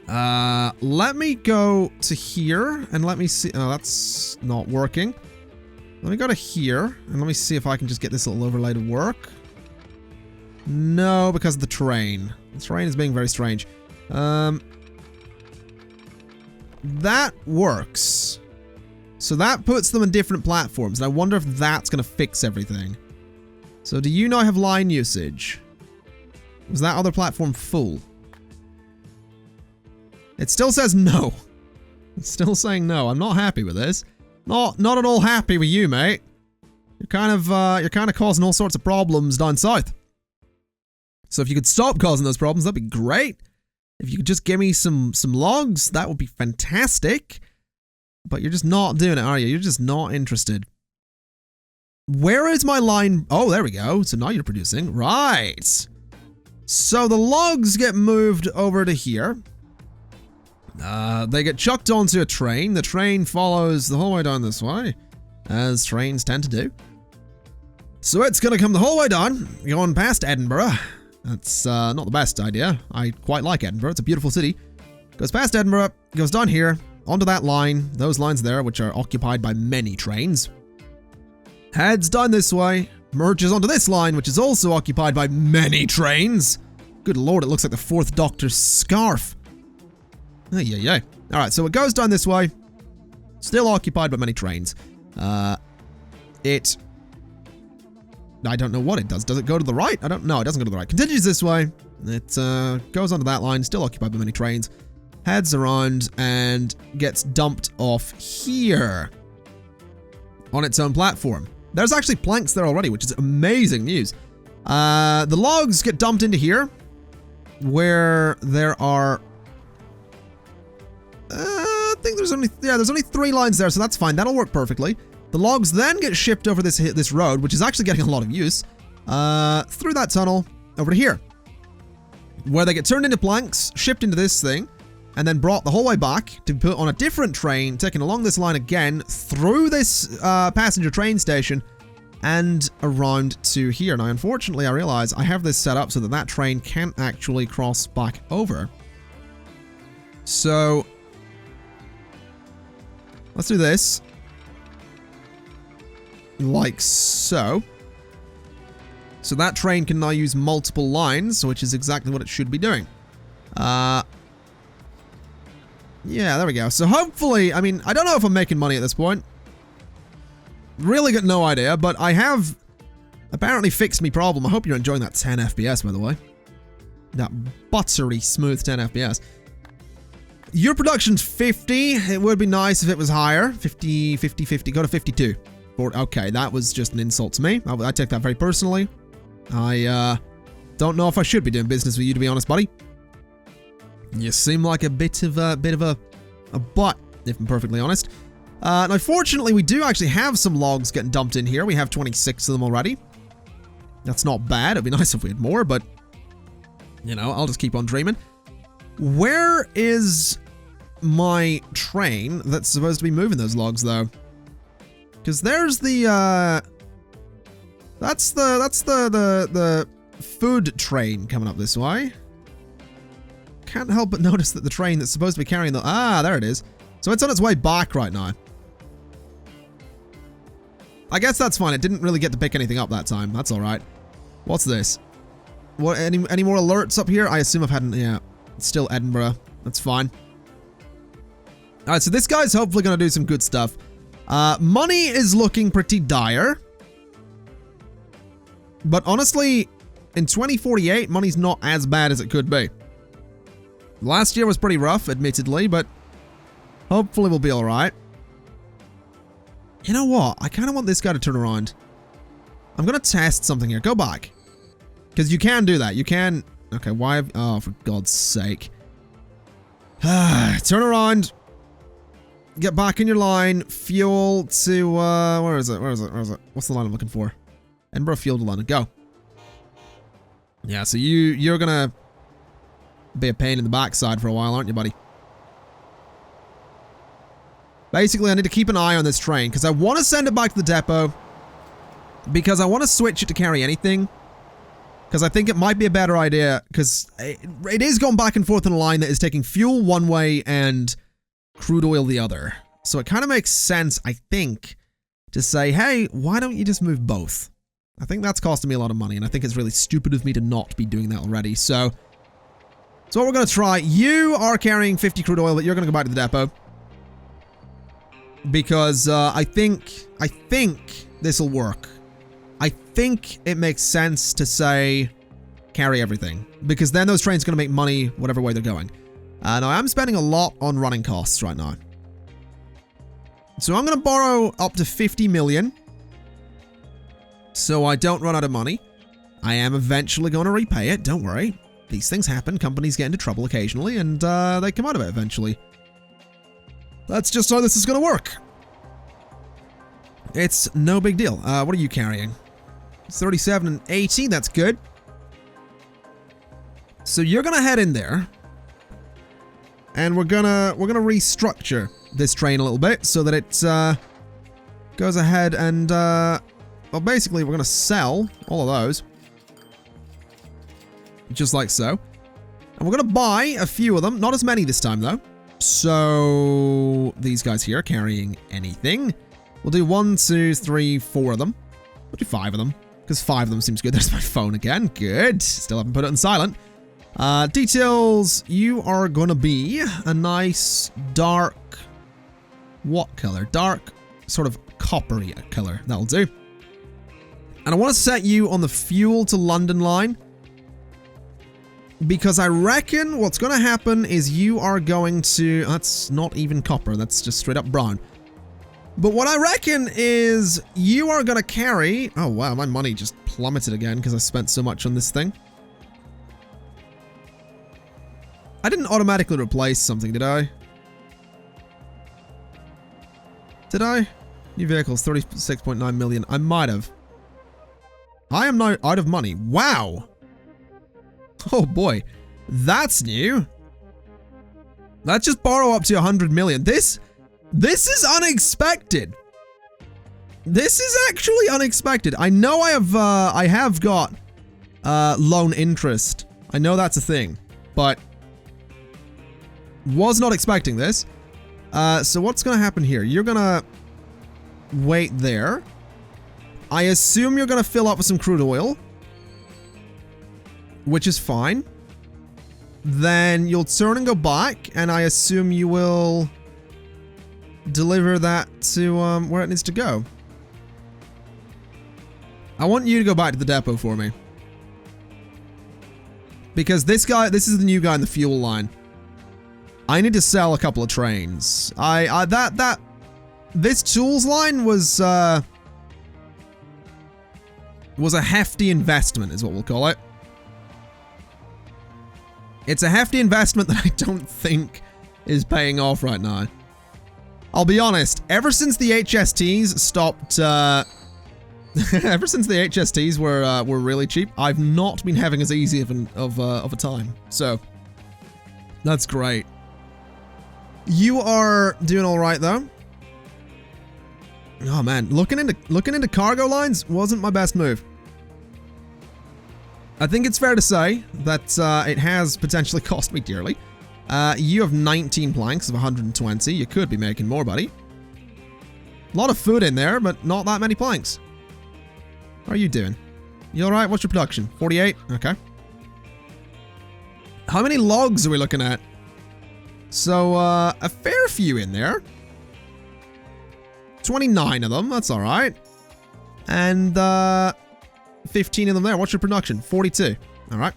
Let me go to here and let me see. Oh, that's not working. Let me go to here and let me see if I can just get this little overlay to work. No, because of the terrain. The terrain is being very strange. That works. So that puts them on different platforms, and I wonder if that's going to fix everything. So do you now have line usage? Was that other platform full? It still says no. It's still saying no. I'm not happy with this. Not at all happy with you, mate. You're kind of causing all sorts of problems down south. So if you could stop causing those problems, that'd be great. If you could just give me some logs, that would be fantastic. But you're just not doing it, are you? You're just not interested. Where is my line? Oh, there we go. So now you're producing. Right. So the logs get moved over to here. They get chucked onto a train. The train follows the whole way down this way, as trains tend to do. So it's going to come the whole way down, going past Edinburgh. That's not the best idea. I quite like Edinburgh. It's a beautiful city. Goes past Edinburgh, goes down here, onto that line, those lines there, which are occupied by many trains. Heads down this way, merges onto this line, which is also occupied by many trains. Good lord, it looks like the Fourth Doctor's scarf. Yeah. Alright, so it goes down this way, still occupied by many trains. I don't know what it does. Does it go to the right? I don't know. It doesn't go to the right. Continues this way. It goes onto that line, still occupied by many trains. Heads around and gets dumped off here on its own platform. There's actually planks there already, which is amazing news. The logs get dumped into here, where there are... I think there's only 3 lines there, so that's fine. That'll work perfectly. The logs then get shipped over this road, which is actually getting a lot of use, through that tunnel over to here, where they get turned into planks, shipped into this thing, and then brought the whole way back to be put on a different train, taken along this line again, through this passenger train station, and around to here. Now, unfortunately, I realize I have this set up so that that train can't actually cross back over. So, let's do this. Like so. So that train can now use multiple lines, which is exactly what it should be doing. Yeah, there we go. So hopefully, I mean, I don't know if I'm making money at this point. Really got no idea, but I have apparently fixed me problem. I hope you're enjoying that 10 FPS, by the way. That buttery smooth 10 FPS. Your production's 50. It would be nice if it was higher. 50, 50, 50. Go to 52. Okay, that was just an insult to me. I take that very personally. I don't know if I should be doing business with you, to be honest, buddy. You seem like a bit of a butt, if I'm perfectly honest. Now, fortunately, we do actually have some logs getting dumped in here. We have 26 of them already. That's not bad. It'd be nice if we had more, but you know, I'll just keep on dreaming. Where is my train that's supposed to be moving those logs, though? Because there's the that's the food train coming up this way. Can't help but notice that the train that's supposed to be carrying the... Ah, there it is. So it's on its way back right now. I guess that's fine. It didn't really get to pick anything up that time. That's alright. What's this? What? Any more alerts up here? I assume I've had... Yeah, it's still Edinburgh. That's fine. Alright, so this guy's hopefully going to do some good stuff. Money is looking pretty dire. But honestly, in 2048, money's not as bad as it could be. Last year was pretty rough, admittedly, but hopefully we'll be alright. You know what? I kind of want this guy to turn around. I'm going to test something here. Go back. Because you can do that. You can... Okay, why... Oh, for God's sake. Turn around. Get back in your line. Fuel to... Where is it? Where is it? Where is it? What's the line I'm looking for? Edinburgh fuel to London. Go. Yeah, so you're going to be a pain in the backside for a while, aren't you, buddy? Basically, I need to keep an eye on this train because I want to send it back to the depot because I want to switch it to carry anything because I think it might be a better idea because it is going back and forth in a line that is taking fuel one way and crude oil the other. So it kind of makes sense, I think, to say, hey, why don't you just move both? I think that's costing me a lot of money and I think it's really stupid of me to not be doing that already. So what we're going to try, you are carrying 50 crude oil, but you're going to go back to the depot. Because I think this will work. I think it makes sense to say carry everything. Because then those trains are going to make money whatever way they're going. Now, I'm spending a lot on running costs right now. So I'm going to borrow up to 50 million. So I don't run out of money. I am eventually going to repay it. Don't worry. These things happen. Companies get into trouble occasionally. And they come out of it eventually. That's just how this is going to work. It's no big deal. What are you carrying? 37 and 80. That's good. So you're going to head in there. And we're gonna restructure this train a little bit so that it goes ahead and well, basically we're going to sell all of those. Just like so. And we're going to buy a few of them. Not as many this time, though. So these guys here carrying anything. We'll do 1, 2, 3, 4 of them. We'll do 5 of them because 5 of them seems good. There's my phone again. Good. Still haven't put it on silent. Details. You are going to be a nice dark... What color? Dark sort of coppery color. That'll do. And I want to set you on the fuel to London line. Because I reckon what's going to happen is you are going to... That's not even copper. That's just straight up brown. But what I reckon is you are going to carry... Oh, wow. My money just plummeted again because I spent so much on this thing. I didn't automatically replace something, did I? Did I? New vehicles, 36.9 million. I might have. I am now out of money. Wow. Oh boy, that's new. Let's just borrow up to 100 million. This is unexpected. This is actually unexpected. I know I have got loan interest. I know that's a thing, but was not expecting this. So what's gonna happen here? You're gonna wait there. I assume you're gonna fill up with some crude oil, which is fine. Then you'll turn and go back, and I assume you will deliver that to where it needs to go. I want you to go back to the depot for me. Because this is the new guy in the fuel line. I need to sell a couple of trains. This tools line was a hefty investment, is what we'll call it. It's a hefty investment that I don't think is paying off right now. I'll be honest, ever since the HSTs stopped, ever since the HSTs were really cheap, I've not been having as easy of a time. So, that's great. You are doing all right though. Oh man, looking into cargo lines wasn't my best move. I think it's fair to say that it has potentially cost me dearly. You have 19 planks of 120. You could be making more, buddy. A lot of food in there, but not that many planks. How are you doing? You alright? What's your production? 48? Okay. How many logs are we looking at? So, a fair few in there. 29 of them, that's alright. And, 15 of them there. What's your production? 42. Alright.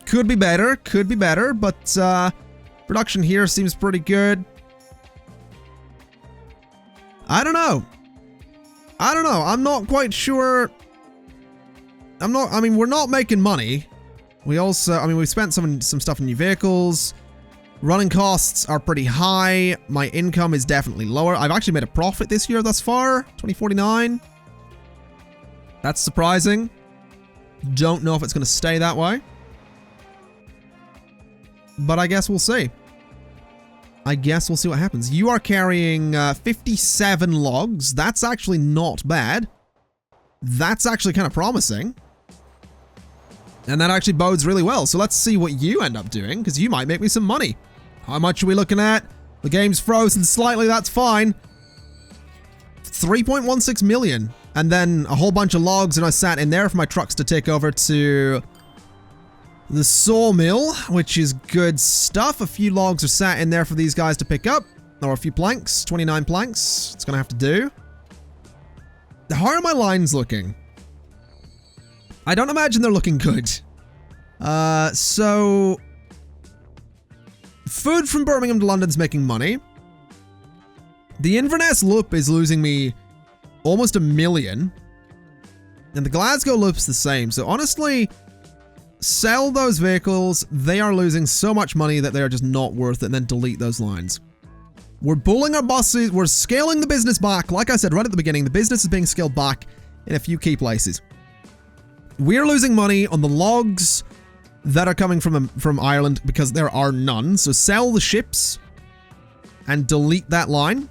Could be better, but, production here seems pretty good. I don't know. I'm not quite sure. I mean, we're not making money. We also, I mean, we've spent some stuff on new vehicles. Running costs are pretty high. My income is definitely lower. I've actually made a profit this year thus far. 2049. That's surprising. Don't know if it's going to stay that way. But I guess we'll see. I guess we'll see what happens. You are carrying 57 logs. That's actually not bad. That's actually kind of promising. And that actually bodes really well. So let's see what you end up doing, because you might make me some money. How much are we looking at? The game's frozen slightly, that's fine. 3.16 million. And then a whole bunch of logs, and I sat in there for my trucks to take over to the sawmill, which is good stuff. A few logs are sat in there for these guys to pick up. Or a few planks. 29 planks. It's gonna have to do. How are my lines looking? I don't imagine they're looking good. So food from Birmingham to London's making money. The Inverness loop is losing me almost 1 million. And the Glasgow loop's the same. So honestly, sell those vehicles. They are losing so much money that they are just not worth it, and then delete those lines. We're pulling our buses. We're scaling the business back. Like I said right at the beginning, the business is being scaled back in a few key places. We're losing money on the logs that are coming from Ireland because there are none. So sell the ships and delete that line.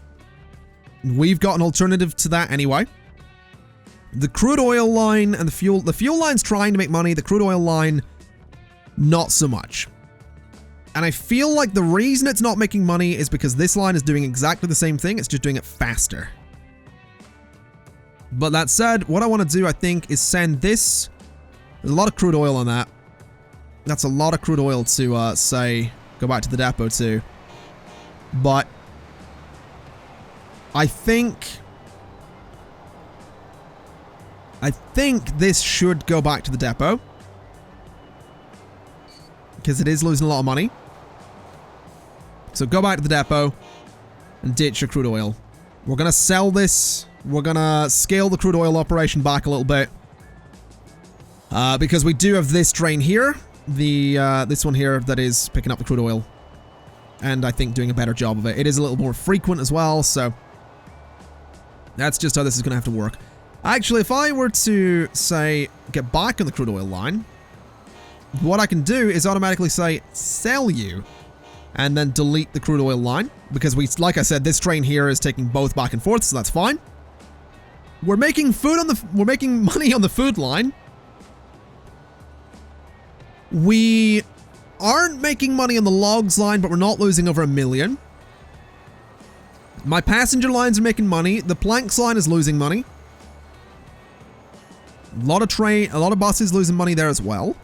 We've got an alternative to that anyway. The crude oil line and the fuel line's trying to make money. The crude oil line, not so much. And I feel like the reason it's not making money is because this line is doing exactly the same thing. It's just doing it faster. But that said, what I want to do, I think, is send this. There's a lot of crude oil on that. That's a lot of crude oil to, say, go back to the depot to. But I think this should go back to the depot. Because it is losing a lot of money. So go back to the depot and ditch your crude oil. We're going to sell this. We're going to scale the crude oil operation back a little bit. Because we do have this train here. This one here that is picking up the crude oil. And I think doing a better job of it. It is a little more frequent as well, so that's just how this is going to have to work. Actually, if I were to, say, get back on the crude oil line, what I can do is automatically say, sell you, and then delete the crude oil line. Because like I said, this train here is taking both back and forth, so that's fine. We're making money on the food line. We aren't making money on the logs line, but we're not losing over 1 million. My passenger lines are making money. The planks line is losing money. A lot of buses losing money there as well.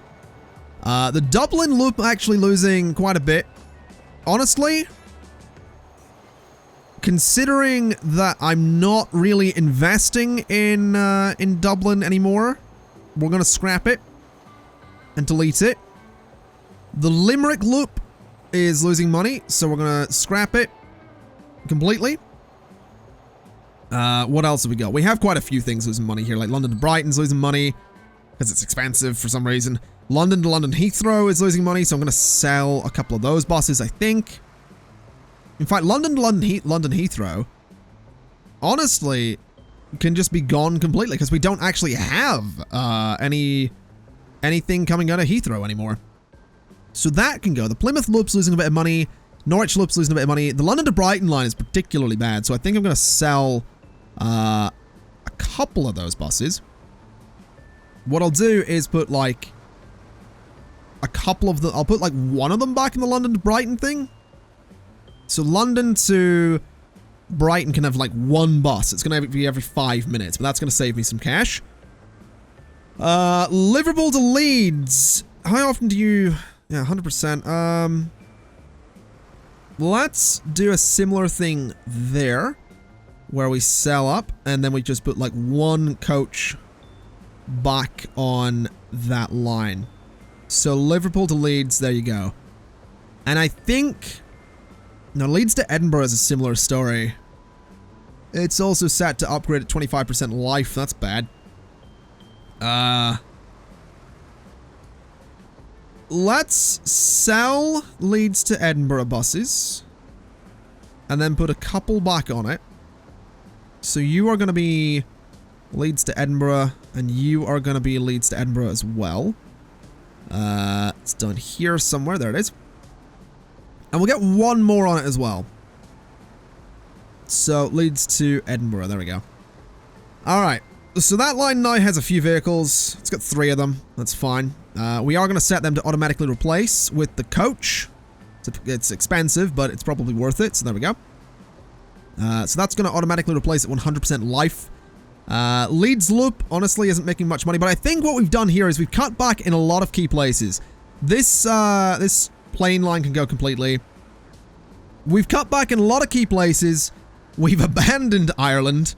The Dublin loop actually losing quite a bit. Honestly, considering that I'm not really investing in Dublin anymore, we're going to scrap it and delete it. The Limerick loop is losing money, so we're going to scrap it completely. What else have we got? We have quite a few things losing money here, like London to Brighton's losing money because it's expensive for some reason. London to London Heathrow is losing money, so I'm going to sell a couple of those buses, I think. In fact, London to London Heathrow, honestly, can just be gone completely because we don't actually have anything coming out of Heathrow anymore. So that can go. The Plymouth loop's losing a bit of money. Norwich loop's losing a bit of money. The London to Brighton line is particularly bad, so I think I'm going to sell a couple of those buses. What I'll do is put like a couple of I'll put like one of them back in the London to Brighton thing. So London to Brighton can have like one bus. It's going to be every 5 minutes, but that's going to save me some cash. Liverpool to Leeds. How often do you... Yeah, 100%. Let's do a similar thing there, where we sell up, and then we just put like one coach back on that line. So Liverpool to Leeds, there you go. And I think... Now, Leeds to Edinburgh is a similar story. It's also set to upgrade at 25% life. That's bad. Let's sell Leeds to Edinburgh buses. And then put a couple back on it. So you are going to be Leeds to Edinburgh. And you are going to be Leeds to Edinburgh as well. It's done here somewhere. There it is. And we'll get one more on it as well. So, Leeds to Edinburgh. There we go. Alright. So that line now has a few vehicles. It's got 3 of them. That's fine. We are going to set them to automatically replace with the coach. It's expensive, but it's probably worth it. So there we go. So that's going to automatically replace at 100% life. Leeds Loop, honestly, isn't making much money. But I think what we've done here is we've cut back in a lot of key places. This plane line can go completely. We've cut back in a lot of key places. We've abandoned Ireland.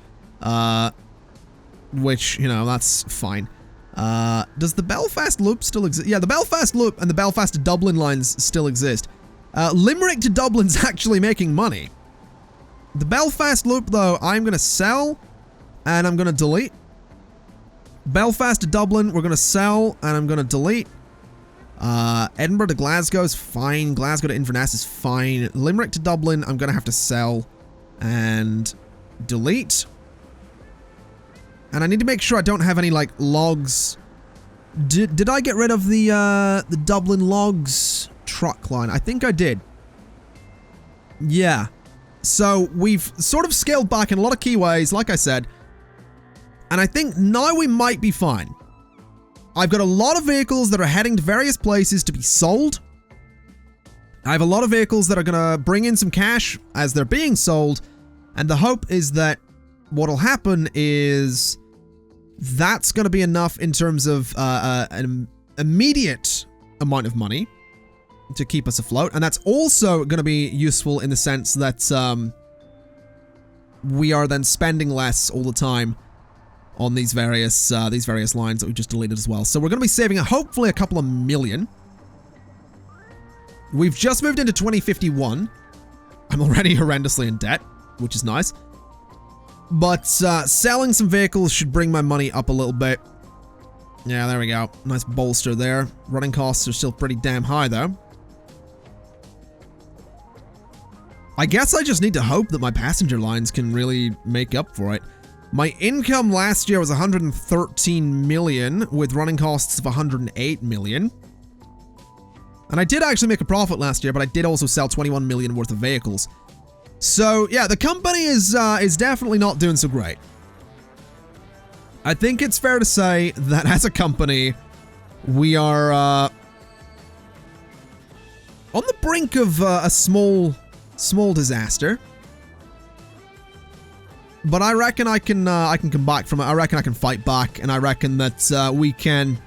Which, you know, that's fine. Does the Belfast Loop still exist? Yeah, the Belfast Loop and the Belfast to Dublin lines still exist. Limerick to Dublin's actually making money. The Belfast Loop, though, I'm going to sell and I'm going to delete. Belfast to Dublin, we're going to sell and I'm going to delete. Edinburgh to Glasgow is fine. Glasgow to Inverness is fine. Limerick to Dublin, I'm going to have to sell and delete. And I need to make sure I don't have any, like, logs. Did I get rid of the Dublin logs truck line? I think I did. Yeah. So, we've sort of scaled back in a lot of key ways, like I said. And I think now we might be fine. I've got a lot of vehicles that are heading to various places to be sold. I have a lot of vehicles that are going to bring in some cash as they're being sold. And the hope is that what'll happen is that's going to be enough in terms of an immediate amount of money to keep us afloat. And that's also going to be useful in the sense that we are then spending less all the time on these various lines that we just deleted as well. So we're going to be saving hopefully a couple of million. We've just moved into 2051. I'm already horrendously in debt, which is nice. But selling some vehicles should bring my money up a little bit. Yeah, there we go. Nice bolster there. Running costs are still pretty damn high, though. I guess I just need to hope that my passenger lines can really make up for it. My income last year was 113 million with running costs of 108 million. And I did actually make a profit last year, but I did also sell 21 million worth of vehicles. So, yeah, the company is definitely not doing so great. I think it's fair to say that as a company, we are on the brink of a small disaster. But I reckon I can come back from it. I reckon I can fight back, and I reckon that we can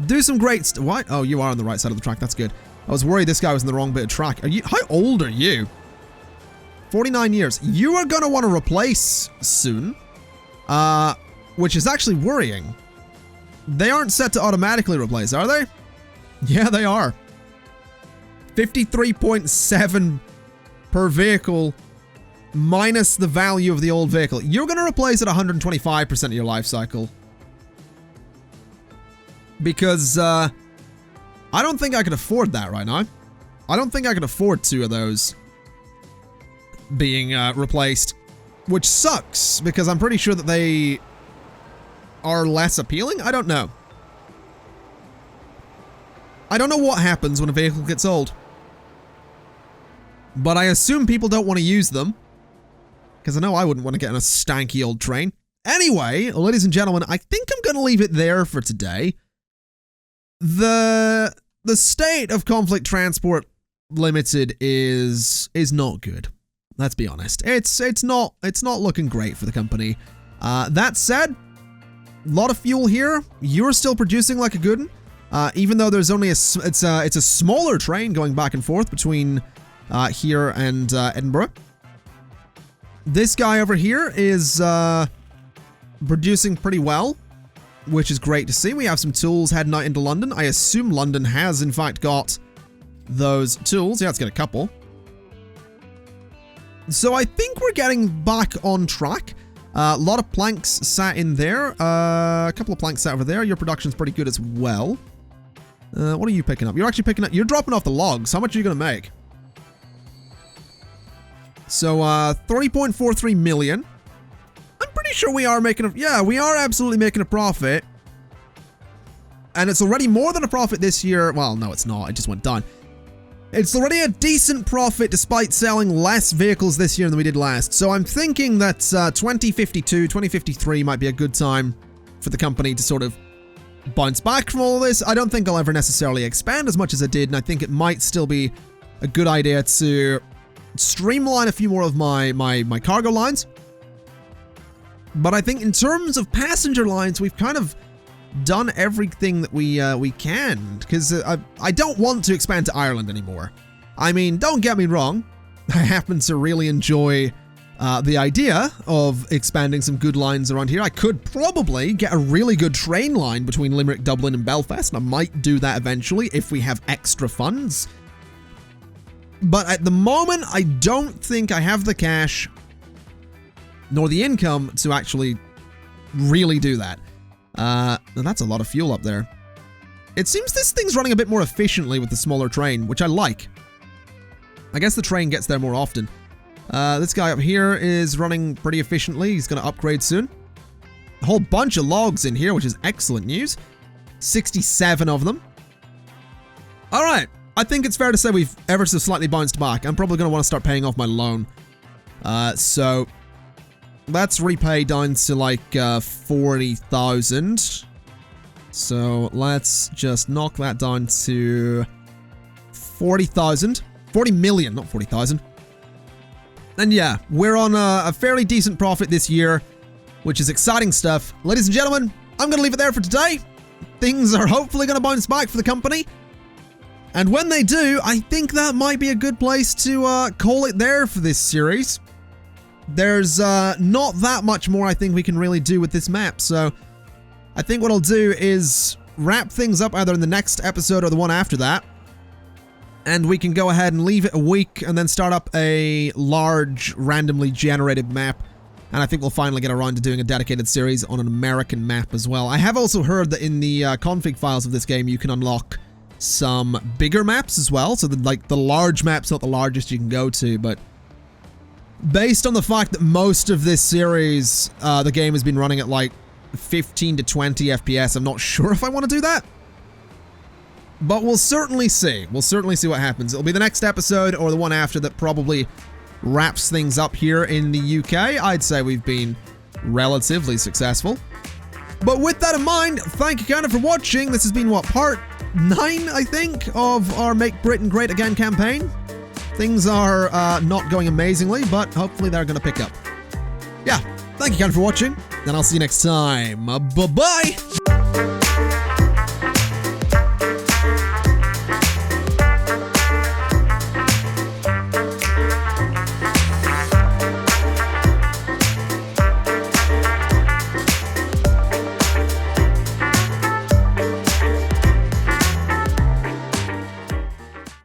do some great what? Oh, you are on the right side of the track. That's good. I was worried this guy was in the wrong bit of track. Are you? How old are you? 49 years. You are gonna want to replace soon, which is actually worrying. They aren't set to automatically replace, are they? Yeah, they are. 53.7 per vehicle. Minus the value of the old vehicle. You're going to replace at 125% of your life cycle. Because, I don't think I can afford that right now. I don't think I can afford 2 of those being replaced. Which sucks, because I'm pretty sure that they are less appealing? I don't know. I don't know what happens when a vehicle gets old. But I assume people don't want to use them. Because I know I wouldn't want to get on a stanky old train. Anyway, ladies and gentlemen, I think I'm going to leave it there for today. The state of Conflict Transport Limited is not good. Let's be honest. It's not looking great for the company. That said, lot of fuel here. You're still producing like a good one. Even though there's only it's a smaller train going back and forth between here and Edinburgh. This guy over here is producing pretty well, which is great to see. We have some tools heading out into London. I assume London has, in fact, got those tools. Yeah, it's got a couple. So I think we're getting back on track. A lot of planks sat in there. A couple of planks sat over there. Your production's pretty good as well. What are you picking up? You're actually picking up... You're dropping off the logs. How much are you going to make? So, 3.43 million. I'm pretty sure we are making a... Yeah, we are absolutely making a profit. And it's already more than a profit this year. Well, no, it's not. It just went down. It's already a decent profit despite selling less vehicles this year than we did last. So I'm thinking that 2052, 2053 might be a good time for the company to sort of bounce back from all of this. I don't think I'll ever necessarily expand as much as I did, and I think it might still be a good idea to streamline a few more of my cargo lines. But I think in terms of passenger lines, we've kind of done everything that we can, because I don't want to expand to Ireland anymore. I mean, don't get me wrong, I happen to really enjoy the idea of expanding some good lines around here. I could probably get a really good train line between Limerick, Dublin, and Belfast, and I might do that eventually if we have extra funds. But at the moment, I don't think I have the cash nor the income to actually really do that. Now that's a lot of fuel up there. It seems this thing's running a bit more efficiently with the smaller train, which I like. I guess the train gets there more often. This guy up here is running pretty efficiently. He's going to upgrade soon. A whole bunch of logs in here, which is excellent news. 67 of them. All right. I think it's fair to say we've ever so slightly bounced back. I'm probably going to want to start paying off my loan. So let's repay down to like 40,000. So let's just knock that down to 40,000. 40 million, not 40,000. And yeah, we're on a fairly decent profit this year, which is exciting stuff. Ladies and gentlemen, I'm going to leave it there for today. Things are hopefully going to bounce back for the company. And when they do, I think that might be a good place to call it there for this series. There's not that much more I think we can really do with this map, so I think what I'll do is wrap things up either in the next episode or the one after that, and we can go ahead and leave it a week and then start up a large randomly generated map, and I think we'll finally get around to doing a dedicated series on an American map as well. I have also heard that in the config files of this game you can unlock some bigger maps as well, so like the large map's not the largest you can go to, but based on the fact that most of this series, the game has been running at like 15 to 20 FPS, I'm not sure if I want to do that. But we'll certainly see. We'll certainly see what happens. It'll be the next episode or the one after that probably wraps things up here in the UK. I'd say we've been relatively successful. But with that in mind, thank you kind of for watching. This has been, what, part 9, I think, of our Make Britain Great Again campaign. Things are not going amazingly, but hopefully they're going to pick up. Yeah, thank you kind of for watching, and I'll see you next time. Bye-bye!